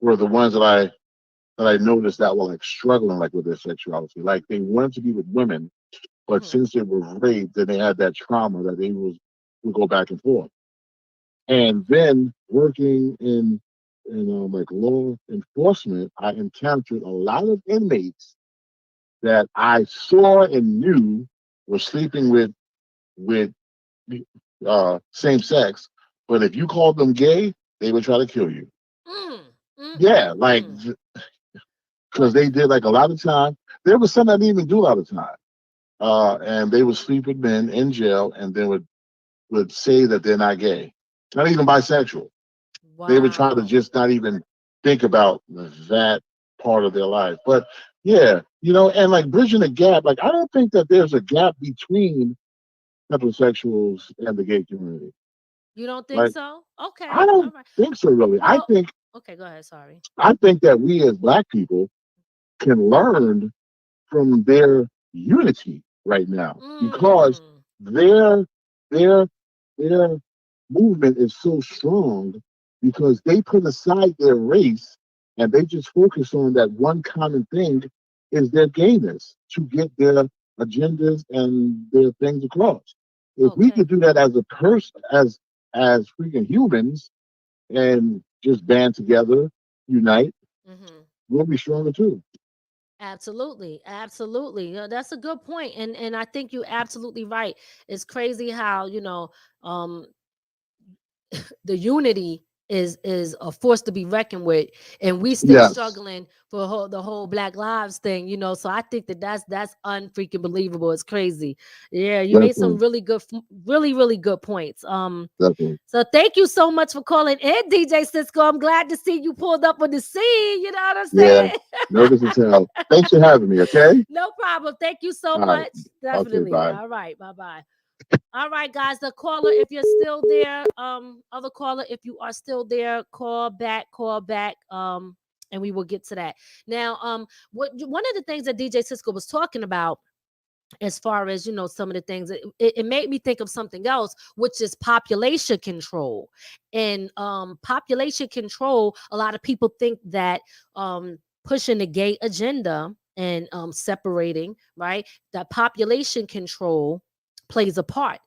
the ones that I noticed that were like struggling like with their sexuality. Like they wanted to be with women, but Mm. since they were raped, then they had that trauma that they would go back and forth. And then working in like law enforcement, I encountered a lot of inmates that I saw and knew were sleeping with same sex, but if you called them gay, they would try to kill you. Mm. Mm. Mm. Yeah, like Mm. because What? they did like a lot of time. There was some that didn't even do a lot of time, and they would sleep with men in jail, and then would say that they're not gay, not even bisexual. They would try to Wow. just not even think about that part of their life. But yeah, and like bridging the gap, like I don't think that there's a gap between heterosexuals and the gay community. You don't think Like so? Okay. I All don't right. think so really. I Well, think okay, go ahead. Sorry. I think that we as black people can learn from their unity right now because Mm. their their their movement is so strong because they put aside their race and they just focus on that one common thing is their gayness to get their agendas and their things across. If we Okay. could do that as a person, as freaking humans, and just band together, unite, Mm-hmm. we'll be stronger too. Absolutely, absolutely. That's a good point, and I think you're absolutely right. It's crazy how um the unity is a force to be reckoned with, and we still Yes, struggling for the whole Black Lives thing. So I think that's unfreaking believable. It's crazy. Yeah, you made some definitely, really good, really good points. definitely. So thank you so much for calling in, DJ Cisco. I'm glad to see you pulled up on the scene. You know what I'm Yeah, saying? nervous as hell. Thanks for having me. Okay. No problem. Thank you so All right. much. Okay. Definitely. Bye. All right. Bye bye. All right, guys. The caller, if you're still there, other caller, if you are still there, call back, and we will get to that. Now, one of the things that DJ Cisco was talking about, as far as some of the things, it made me think of something else, which is population control. And population control, a lot of people think that pushing the gay agenda and separating, right, that population control plays a part.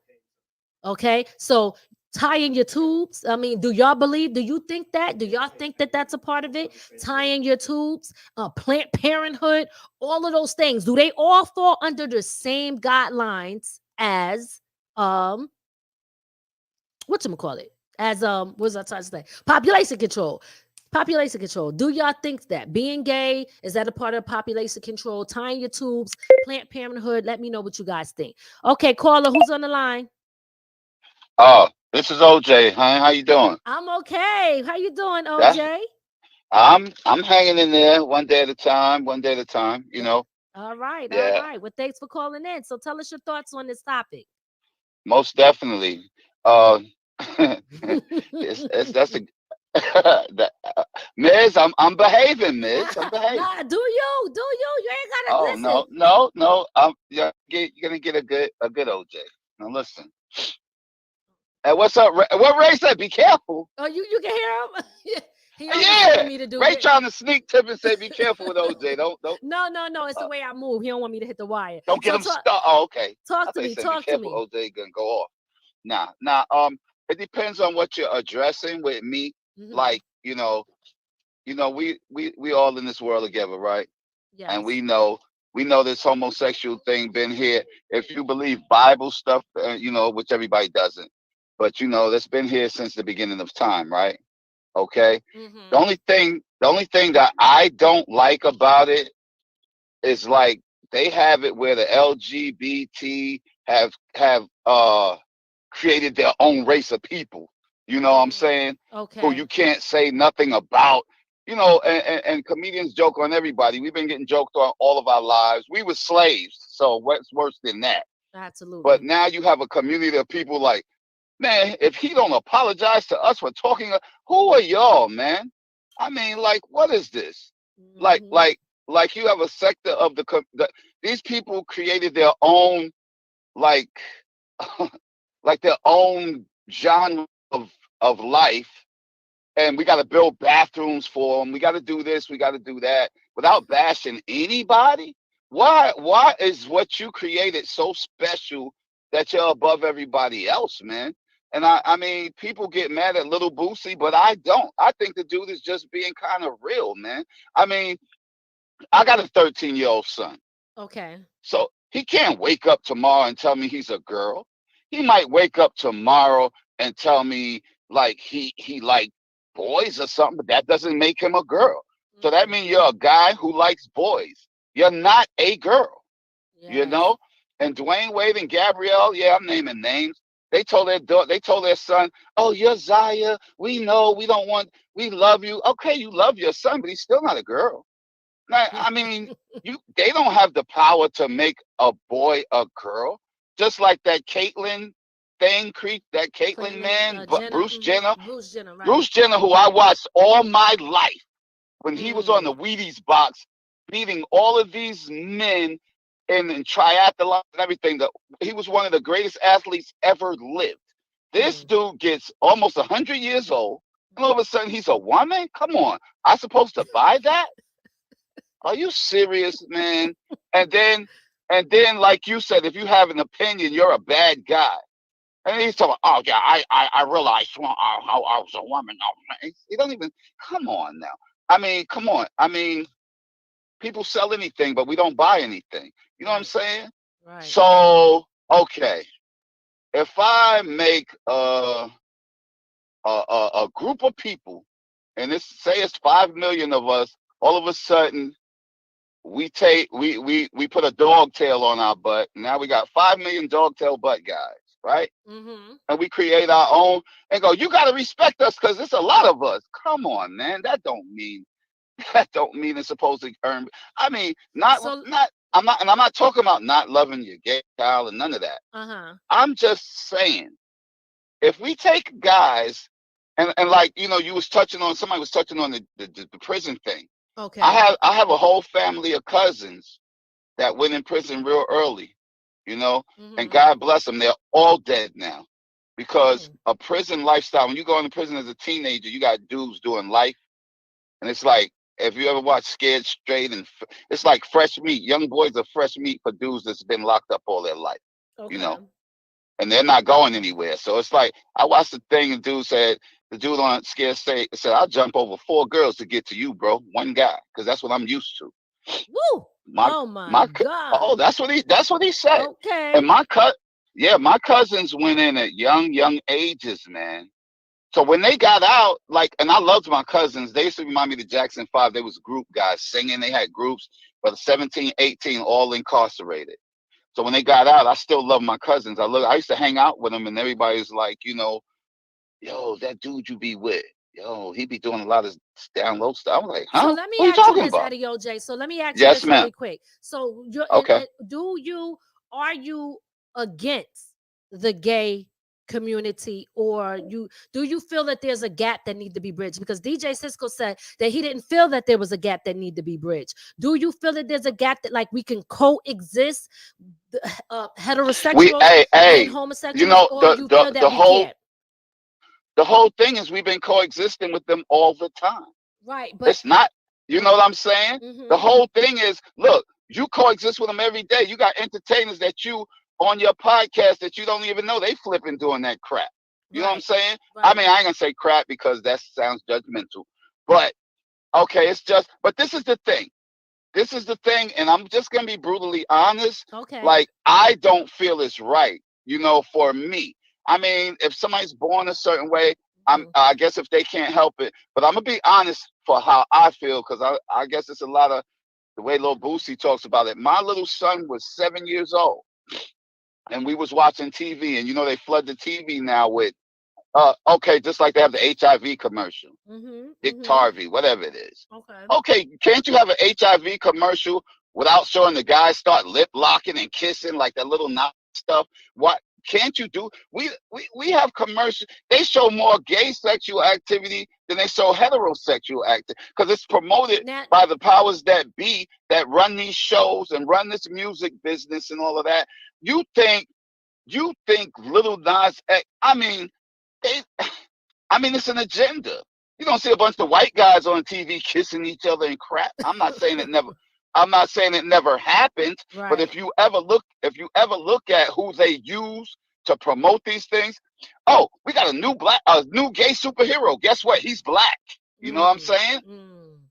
Okay, so tying your tubes, I mean, do you think that, do y'all think that that's a part of it? Tying your tubes, Planned Parenthood, all of those things, do they all fall under the same guidelines as um whatchamacallit, as what's I trying to say, population control? Do y'all think that being gay, is that a part of population control? Tying your tubes, Planned Parenthood? Let me know what you guys think. Okay, caller, who's on the line? Oh, this is OJ. Huh? How you doing? I'm okay. How you doing, That's OJ? I'm hanging in there one day at a time, one day at a time, you Yeah. know. All right. All Yeah, right. Well, thanks for calling in. So tell us your thoughts on this topic. most definitely. Uh it's that's a that, Miz, I'm behaving, Miz. I'm behaving. Nah, do you? Do you? You ain't gotta Oh listen. no, no, no. You're gonna get a good OJ. Now listen. Hey, what's up? What Ray said? Be careful. Oh, you can hear him? He always Yeah, telling me to do Ray it. trying to sneak tip and say, "Be careful with OJ. Don't No. It's the way I move. He don't want me to hit the wire. don't get So him stuck." Oh, okay. talk I to thought he me. said, "Be Talk to careful, me. OJ gonna go off." Nah. It depends on what you're addressing with me. Like, we all in this world together, right? Yes. And we know this homosexual thing been here. If you believe Bible stuff, which everybody doesn't, but that's been here since the beginning of time, right? Okay. The only thing that I don't like about it is like they have it where the LGBT have created their own race of people. You know what I'm saying? Okay. Who you can't say nothing about. And comedians joke on everybody. We've been getting joked on all of our lives. We were slaves, so what's worse than that? Absolutely. But now you have a community of people like, man, if he don't apologize to us for talking, who are y'all, man? I mean, like, what is this? Like you have a sector of these people created their own, like, like their own genre of life. And we got to build bathrooms for them. We got to do this. We got to do that without bashing anybody. Why is what you created so special that you're above everybody else, man? And I mean, people get mad at Little Boosie, but I don't. I think the dude is just being kind of real, man. I mean, I got a 13-year-old son. Okay. So he can't wake up tomorrow and tell me he's a girl. He might wake up tomorrow and tell me like he like boys or something, but that doesn't make him a girl. So that means you're a guy who likes boys. You're not a girl, And Dwayne Wade and Gabrielle, I'm naming names. They told their son, "Oh, you're Zaya. We know. We love you." Okay, you love your son, but he's still not a girl. Now, I mean, they don't have the power to make a boy a girl. Just like that Caitlyn man, but Bruce Jenner. Right. Bruce Jenner, who I watched all my life when he was on the Wheaties box, beating all of these men in triathlon and everything. He was one of the greatest athletes ever lived. This dude gets almost 100 years old, and all of a sudden he's a woman? Come on. I'm supposed to buy that? Are you serious, man? And then, like you said, if you have an opinion, you're a bad guy. And he's talking, "Oh yeah, I realized how I was a woman." No, he don't even. Come on now. I mean, come on. I mean, people sell anything, but we don't buy anything. You know what I'm saying? Right. So, okay, if I make a group of people, and say it's 5 million of us, all of a sudden we put a dog tail on our butt. Now we got 5 million dog tail butt guys, right? And we create our own and go, "You got to respect us because it's a lot of us." Come on, man. That don't mean it's supposed to earn. I mean, I'm not talking about not loving your gay child and none of that. I'm just saying, if we take guys and like, somebody was touching on the prison thing. Okay. I have a whole family of cousins that went in prison real early, and God bless them. They're all dead now because a prison lifestyle. When you go into prison as a teenager, you got dudes doing life. And it's like, if you ever watch Scared Straight, and it's like fresh meat. Young boys are fresh meat for dudes that's been locked up all their life, and they're not going anywhere. So it's like, I watched the thing and the dude on Scared Straight said, "I'll jump over 4 girls to get to you, bro. One guy, because that's what I'm used to." Woo! My God. Oh, that's what he said. Okay. And my cousins went in at young ages, man. So when they got out, and I loved my cousins. They used to remind me of the Jackson 5. They was group guys singing. They had groups, but 17, 18, all incarcerated. So when they got out, I still love my cousins. I used to hang out with them, and everybody's like, "Yo, that dude you be with, yo, he be doing a lot of down low stuff." I'm like, "Huh? So let me What ask you you talking this, about?" Eddie OJ. So let me ask you Yes, this ma'am. really quick. So Okay. Are you against the gay community, or do you feel that there's a gap that needs to be bridged? Because DJ Cisco said that he didn't feel that there was a gap that need to be bridged. Do you feel that there's a gap that we can coexist, heterosexuals and homosexuals, or you feel that we can't? The whole thing is we've been coexisting with them all the time. Right, but It's not, you know what I'm saying? Mhm. The whole thing is, look, you coexist with them every day. You got entertainers that you on your podcast that you don't even know they flipping doing that crap. You know what I'm Right, saying? I right. mean, I ain't gonna say crap because that sounds judgmental, but okay, it's just. But this is the thing. This is the thing, and I'm just gonna be brutally honest. Okay. Like, I don't feel it's right, you know, for me. I mean, if somebody's born a certain way, Mhm. I guess if they can't help it. But I'm gonna be honest for how I feel, because I guess it's a lot of the way Lil Boosie talks about it. My little son was 7 years old, and we was watching TV, and you know they flood the TV now with okay, just like they have the HIV commercial, Mhm. Dick Mhm. Tarvey, whatever it is. Okay. Okay, can't you have an HIV commercial without showing the guys start lip locking and kissing like that little knot stuff? What can't you do? We have commercials. They show more gay sexual activity than they show heterosexual activity because it's promoted Now, by the powers that be that run these shows and run this music business and all of that. You think Little Nas X? They, I mean, it's an agenda. You don't see a bunch of white guys on TV kissing each other and crap. I'm not saying it never. I'm not saying it never happened. But right. if you ever look at who they use to promote these things, oh, we got a new gay superhero. Guess what? He's black. You know what I'm saying?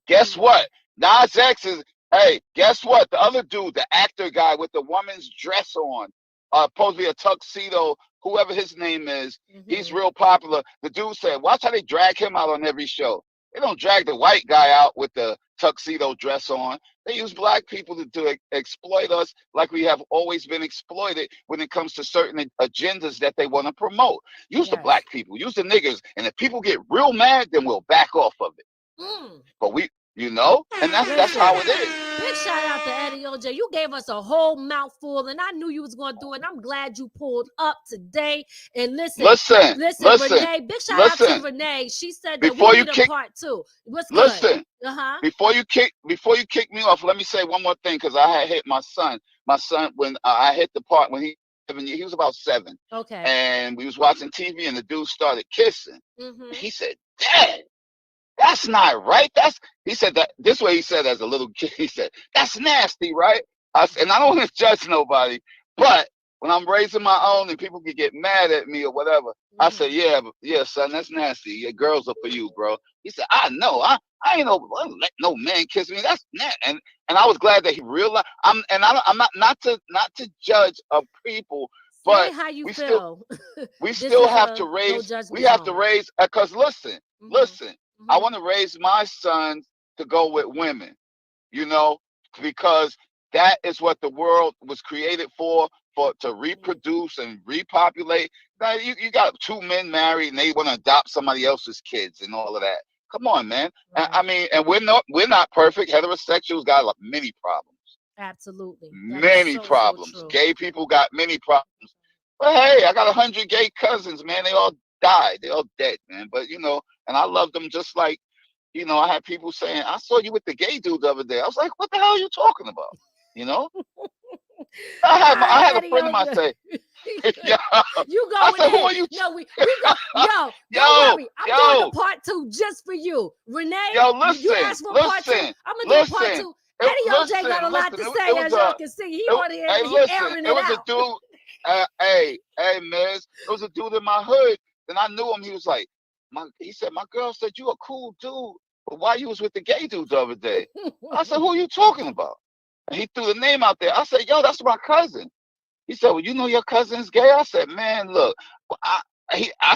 Guess what? Nas X is. Hey, guess what? The other dude, the actor guy with the woman's dress on, supposed to be a tuxedo. Whoever his name is, he's real popular. The dude said, watch how they drag him out on every show. They don't drag the white guy out with the tuxedo dress on. They use black people to exploit us like we have always been exploited when it comes to certain agendas that they want to promote. Use the Yes. black people, use the niggers, and if people get real mad, then we'll back off of it. But and that's how it is. Big shout out to Eddie OJ. You gave us a whole mouthful, and I knew you was gonna do it. And I'm glad you pulled up today. And listen, Renee. Big shout out to Renee. She said that we need a part 2. What's good? Listen. Before you kick me off, let me say one more thing because I had hit my son. My son when I hit the part when he was about 7. Okay. And we was watching TV and the dude started kissing. He said, "Dad, that's not right. He said that this way. He said as a little kid, he said, that's nasty, right?" And I don't want to judge nobody, but when I'm raising my own and people can get mad at me or whatever, I say, yeah, son, that's nasty. Your girls are for you, bro. He said, I know. I ain't let no man kiss me. That's nasty. And I was glad that he realized. I'm not to judge of people, but how you we feel. we still have to raise. We have to raise because listen. I want to raise my sons to go with women, because that is what the world was created for to reproduce and repopulate. Now you got 2 men married and they want to adopt somebody else's kids and all of that. Come on, man. Right. I mean, and we're not perfect. Heterosexuals got many problems. Absolutely. Many problems. So gay people got many problems. But hey, I got 100 gay cousins, man. They all died. They all dead, man. But and I love them just like, I had people saying, I saw you with the gay dude the other day. I was like, what the hell are you talking about? I had a friend of mine say, yo, you go with who are you? No, we go. Don't worry. I'm doing a part 2 just for you. Renee, listen, you asked for part 2. I'm going to do part 2. Eddie OJ got a lot to say, as y'all can see. He on here, airing it out. A dude, hey, Miz, it was a dude in my hood, and I knew him. He was like, he said, my girl said you a cool dude, but why you was with the gay dude the other day? I said, who are you talking about? And he threw the name out there. I said, yo, that's my cousin. He said, well, you know your cousin's gay? I said, man, look, I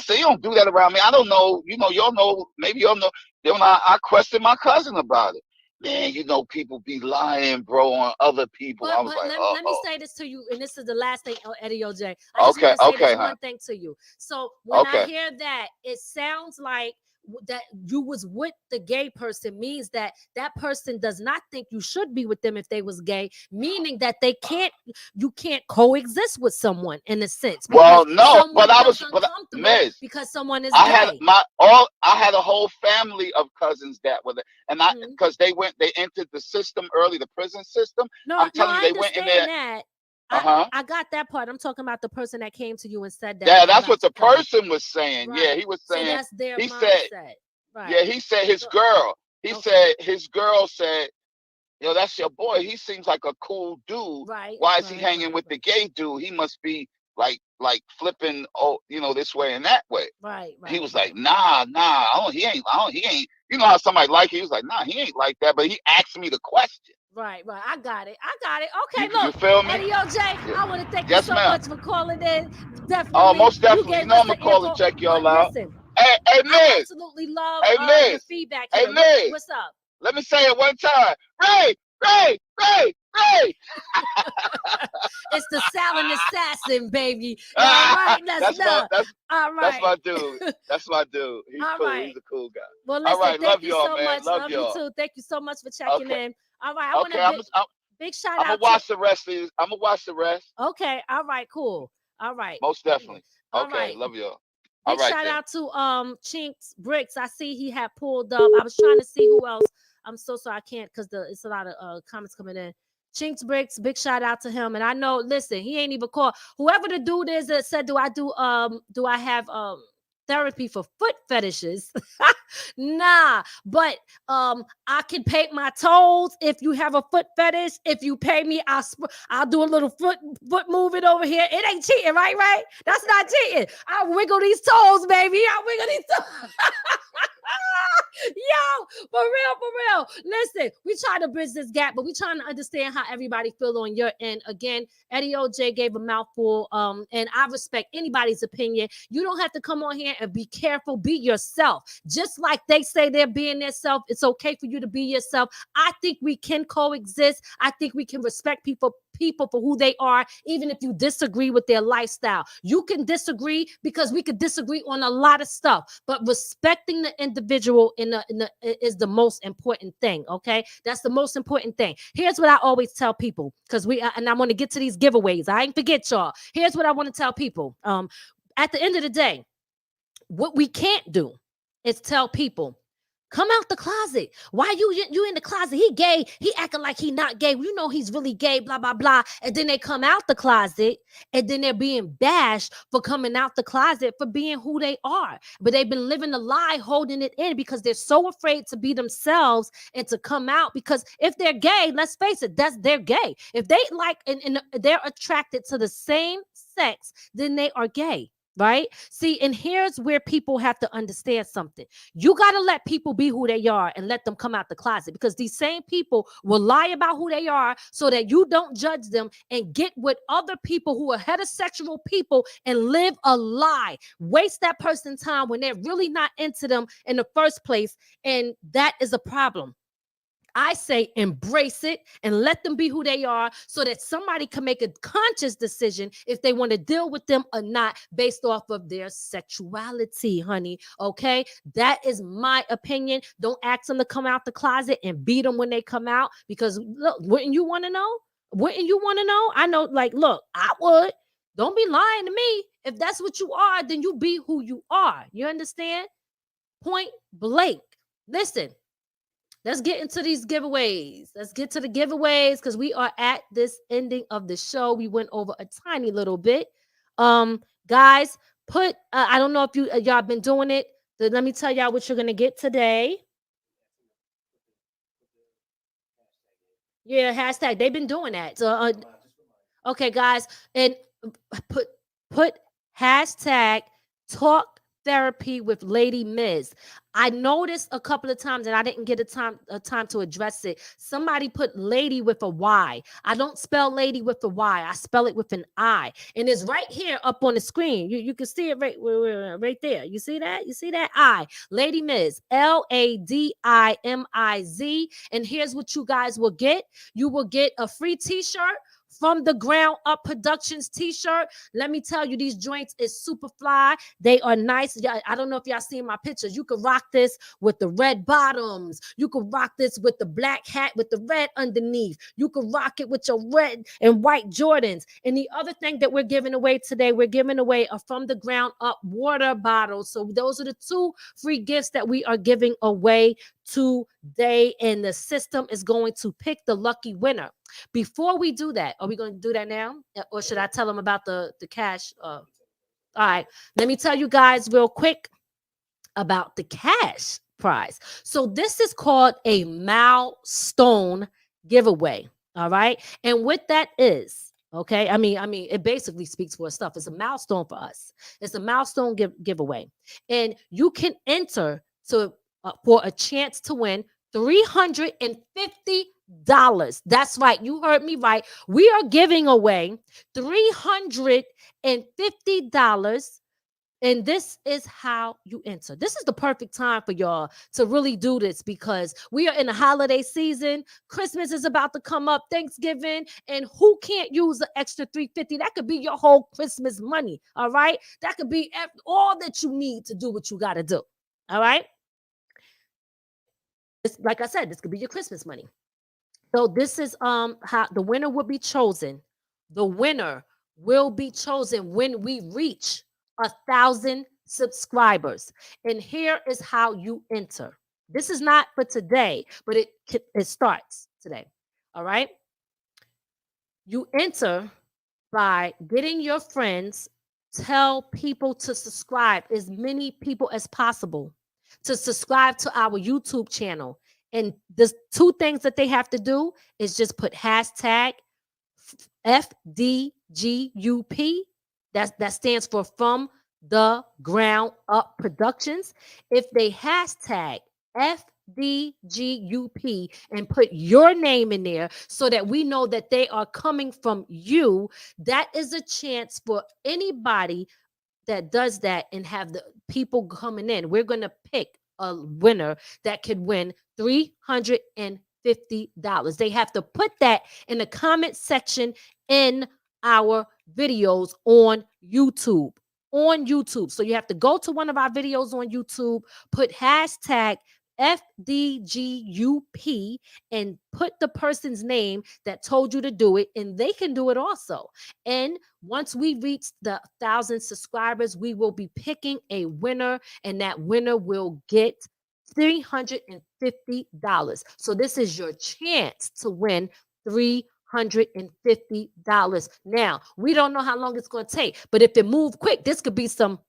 said, you don't do that around me. I don't know. Y'all know, maybe y'all know. Then when I questioned my cousin about it. Man, people be lying, bro, on other people. I was like, let me say this to you, and this is the last thing, Eddie OJ. I just want to say this one thing to you. So when I hear that, it sounds like that you was with the gay person means that person does not think you should be with them if they was gay, meaning that you can't coexist with someone in a sense. Well, no, but I was Miz, because someone is gay. I had a whole family of cousins that were there, and because they entered the system early, the prison system. No, I'm telling you, they went in there. That. I got that part. I'm talking about the person that came to you and said that. Yeah, that's what the person was saying. Right. Yeah, he was saying. So that's their he mindset. said. Right. Yeah, he said his girl. He said his girl said, "Yo, that's your boy. He seems like a cool dude. Right. Why is he hanging with the gay dude? He must be like flipping, this way and that way." Right. He was like, "Nah, he ain't. You know how somebody like it? He was like, "Nah, he ain't like that." But he asked me the question. Right. I got it. Okay, look. You feel me? Eddie OJ, I want to thank you so much for calling in. Definitely. Oh, most definitely. You know I'm going to call and check y'all out. Listen, hey, Miz. I absolutely love your feedback here. Hey, Miz. What's up? Let me say it one time. Ray. It's the silent assassin, baby. All right, let's go. All right. That's my dude. That's my dude. He's cool. Right. He's a cool guy. Well, listen, all right, thank love you y'all, so man. much. Love y'all. You too. Thank you so much for checking in. All right, I want to big shout out. I'm gonna watch the rest of these. I'm gonna watch the rest. Okay. All right. Cool. All right. Most definitely. All okay. Right. Love y'all. Big shout out to Chinks Bricks. I see he had pulled up. I was trying to see who else. I'm so sorry I can't because it's a lot of comments coming in. Chinks Bricks, big shout out to him. And I know, listen, he ain't even called. Whoever the dude is that said, do I have therapy for foot fetishes? Nah, but I can paint my toes if you have a foot fetish. If you pay me, I'll do a little foot moving over here. It ain't cheating, right? That's not cheating. I wiggle these toes, baby. I wiggle these toes. Yo, for real. Listen, we try to bridge this gap, but we trying to understand how everybody feel on your end. Again, Eddie OJ gave a mouthful, and I respect anybody's opinion. You don't have to come on here and be careful. Be yourself. Just like they say they're being their self, it's okay for you to be yourself. I think we can coexist. I think we can respect people for who they are, even if you disagree with their lifestyle. You can disagree because we could disagree on a lot of stuff, but respecting the individual is the most important thing. Okay, that's the most important thing. Here's what I always tell people, because and I want to get to these giveaways. I ain't forget y'all. Here's what I want to tell people. At the end of the day, what we can't do is tell people, come out the closet. Why you in the closet? He gay. He acting like he not gay. You know he's really gay, blah, blah, blah. And then they come out the closet and then they're being bashed for coming out the closet for being who they are. But they've been living a lie, holding it in because they're so afraid to be themselves and to come out. Because if they're gay, let's face it, they're gay. If they like and they're attracted to the same sex, then they are gay. Right? See, and here's where people have to understand something. You got to let people be who they are and let them come out the closet, because these same people will lie about who they are so that you don't judge them and get with other people who are heterosexual people and live a lie. Waste that person's time when they're really not into them in the first place. And that is a problem. I say embrace it and let them be who they are so that somebody can make a conscious decision if they want to deal with them or not based off of their sexuality, honey. Okay? That is my opinion. Don't ask them to come out the closet and beat them when they come out, because look, wouldn't you want to know? Wouldn't you want to know? I know, like, look, I would. Don't be lying to me. If that's what you are, then you be who you are. You understand? Point blank. Listen. Let's get into these giveaways. Let's get to the giveaways because we are at this ending of the show. We went over a tiny little bit. Guys, I don't know if y'all been doing it. Let me tell y'all what you're going to get today. Yeah, hashtag. They've been doing that. So, okay, guys. And put hashtag talk therapy with Lady Miz. I noticed a couple of times and I didn't get a time to address it. Somebody put lady with a Y. I don't spell lady with a Y. I spell it with an I. And it's right here up on the screen. You can see it right there. You see that? You see that? I. Lady Miz. LADIMIZ. And here's what you guys will get. You will get a free t-shirt from the Ground Up Productions t-shirt. Let me tell you, these joints is super fly. They are nice. I don't know if y'all seen my pictures. You can rock this with the red bottoms. You can rock this with the black hat with the red underneath. You can rock it with your red and white Jordans. And the other thing that we're giving away today, we're giving away a From the Ground Up water bottle. So those are the two free gifts that we are giving away today, and the system is going to pick the lucky winner. Before we do that, are we going to do that now? Or should I tell them about the cash? All right, let me tell you guys real quick about the cash prize. So this is called a milestone giveaway. All right. And what that is, okay. I mean, it basically speaks for itself. It's a milestone for us. It's a milestone giveaway. And you can enter to for a chance to win $350. That's right. You heard me right. We are giving away $350. And this is how you enter. This is the perfect time for y'all to really do this because we are in the holiday season. Christmas is about to come up, Thanksgiving, and who can't use an extra $350? That could be your whole Christmas money, all right? That could be all that you need to do what you got to do, all right? Like I said, this could be your Christmas money. So this is how the winner will be chosen. The winner will be chosen when we reach 1,000 subscribers. And here is how you enter. This is not for today, but it starts today. All right. You enter by getting your friends, tell people to subscribe, as many people as possible, to subscribe to our YouTube channel. And the two things that they have to do is just put hashtag FDGUP. That stands for From the Ground Up Productions. If they hashtag FDGUP and put your name in there so that we know that they are coming from you, that is a chance for anybody that does that and have the people coming in. We're going to pick a winner that could win $350. They have to put that in the comment section in our videos on YouTube. So you have to go to one of our videos on YouTube, put hashtag FDGUP and put the person's name that told you to do it, and they can do it also. And once we reach the 1,000 subscribers, we will be picking a winner, and that winner will get $350. So this is your chance to win $350. Now, we don't know how long it's going to take, but if it moves quick, this could be some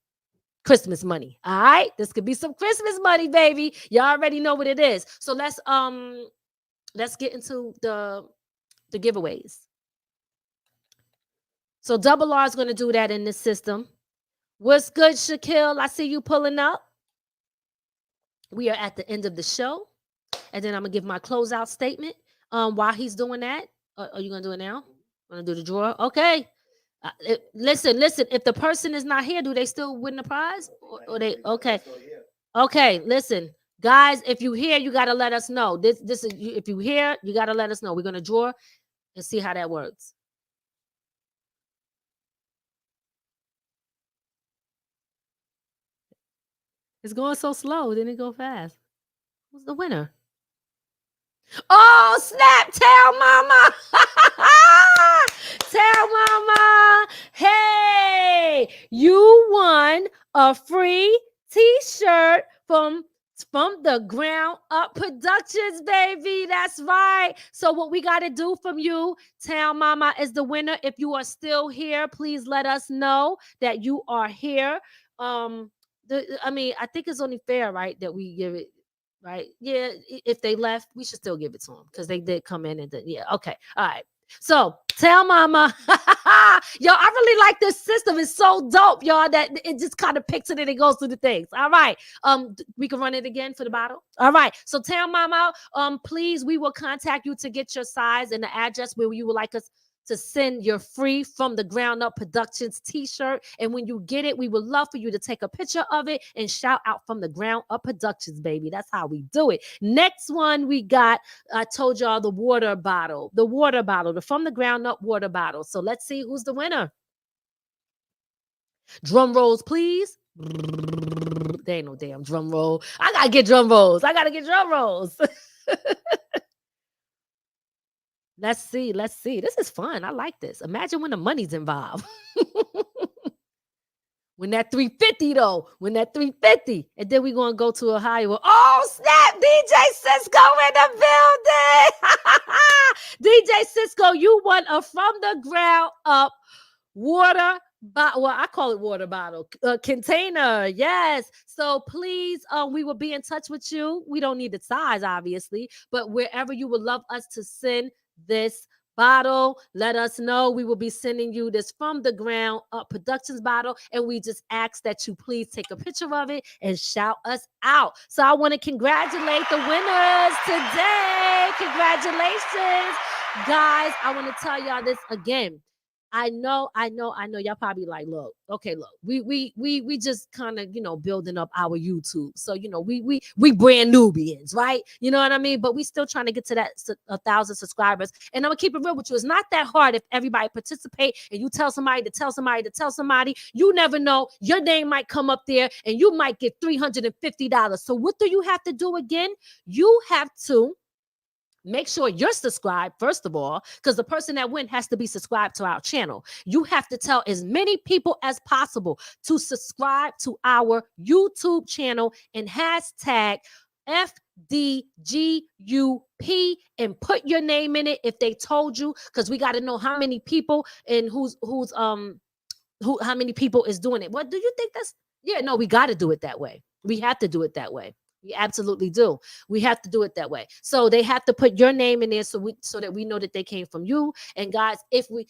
Christmas money. All right, this could be some Christmas money, baby. You already know what it is. So let's get into the giveaways. So Double R is going to do that in this system. What's good, Shaquille? I see you pulling up. We are at the end of the show, and then I'm gonna give my closeout statement. While he's doing that, are you gonna do it now? Gonna do the draw? Okay. Listen. If the person is not here, do they still win the prize? Or they okay? Okay. Listen, guys. If you here, you gotta let us know. This is if you here, you gotta let us know. We're gonna draw and see how that works. It's going so slow, then it go fast. Who's the winner? Oh, snap! Tell mama! Tell mama! Hey, you won a free t-shirt from the Ground Up Productions, baby. That's right. So what we got to do from you, Tell mama is the winner. If you are still here, please let us know that you are here. I think it's only fair, right, that we give it, right? Yeah, if they left, we should still give it to them because they did come in and yeah, okay, all right. So Tell mama, yo, I really like this system. It's so dope, y'all, that it just kind of picks it and it goes through the things. All right, we can run it again for the bottle. All right, so Tell mama, please, we will contact you to get your size and the address where you would like us to send your free From the Ground Up Productions t-shirt. And when you get it, we would love for you to take a picture of it and shout out From the Ground Up Productions, baby. That's how we do it. Next one we got, I told y'all, the water bottle, the From the Ground Up water bottle. So let's see who's the winner. Drum rolls, please. There ain't no damn drum roll. I gotta get drum rolls. Let's see. This is fun. I like this. Imagine when the money's involved. When that 350 though, when that 350, and then we're gonna go to a higher one. Oh snap! DJ Cisco in the building. DJ Cisco, you won a from the ground up water bottle. Well, I call it water bottle container. Yes. So please, we will be in touch with you. We don't need the size, obviously, but wherever you would love us to send this bottle, let us know. We will be sending you this from the ground up productions bottle, and we just ask that you please take a picture of it and shout us out. So I want to congratulate the winners today. Congratulations, guys. I want to tell y'all this again. I know. Y'all probably like, look, we just kind of, building up our YouTube. So, we brand newbies, right? You know what I mean? But we still trying to get to that 1,000 subscribers. And I'm gonna keep it real with you. It's not that hard if everybody participate and you tell somebody to tell somebody to tell somebody. You never know. Your name might come up there and you might get $350. So what do you have to do again? You have to make sure you're subscribed, first of all, because the person that wins has to be subscribed to our channel. You have to tell as many people as possible to subscribe to our YouTube channel and hashtag FDGUP and put your name in it if they told you, because we got to know how many people and how many people is doing it. What do you think that's? Yeah, no, we got to do it that way. We have to do it that way. We absolutely do. We have to do it that way. So they have to put your name in there so that we know that they came from you. And guys, if we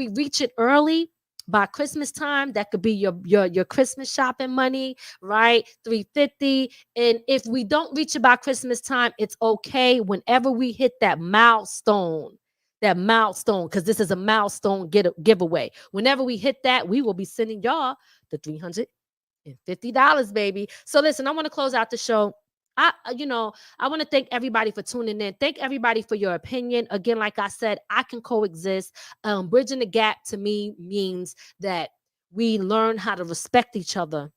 reach it early by Christmas time, that could be your Christmas shopping money, right? $350. And if we don't reach it by Christmas time, it's okay. Whenever we hit that milestone, because this is a milestone giveaway. Whenever we hit that, we will be sending y'all the $350, baby. So listen, I want to close out the show. I want to thank everybody for tuning in. Thank everybody for your opinion. Again, like I said, I can coexist. Bridging the gap to me means that we learn how to respect each other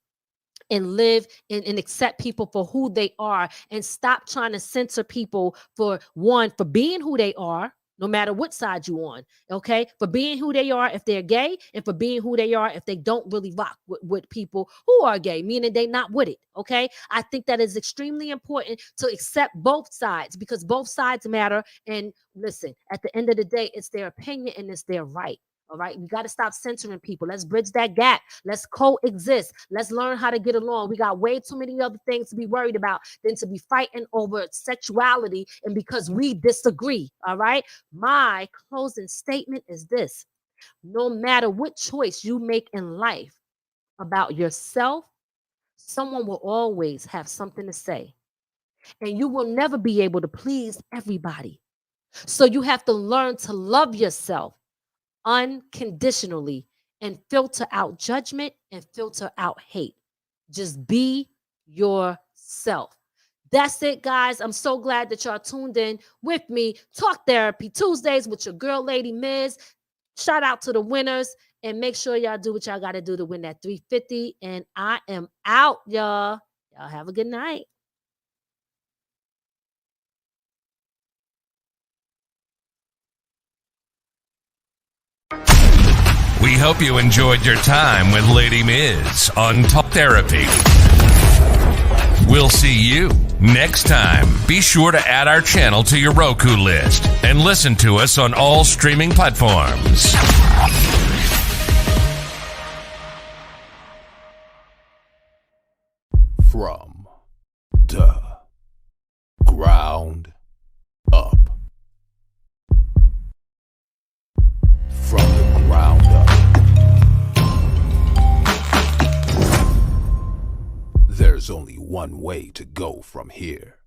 and live and accept people for who they are, and stop trying to censor people for being who they are, no matter what side you on, okay? For being who they are if they're gay, and for being who they are if they don't really rock with people who are gay, meaning they not with it, okay? I think that is extremely important to accept both sides, because both sides matter. And listen, at the end of the day, it's their opinion and it's their right. All right, we got to stop censoring people. Let's bridge that gap. Let's coexist. Let's learn how to get along. We got way too many other things to be worried about than to be fighting over sexuality and because we disagree. All right, my closing statement is this: no matter what choice you make in life about yourself, someone will always have something to say, and you will never be able to please everybody. So you have to learn to love yourself unconditionally and filter out judgment and filter out hate. Just be yourself. That's it, guys. I'm so glad that y'all tuned in with me. Talk Therapy Tuesdays with your girl, Lady Miz. Shout out to the winners, and make sure y'all do what y'all got to do to win that $350. And I am out, y'all. Y'all have a good night. We hope you enjoyed your time with Lady Miz on Talk Therapy. We'll see you next time. Be sure to add our channel to your Roku list and listen to us on all streaming platforms. From the ground up. From the ground up. There's only one way to go from here.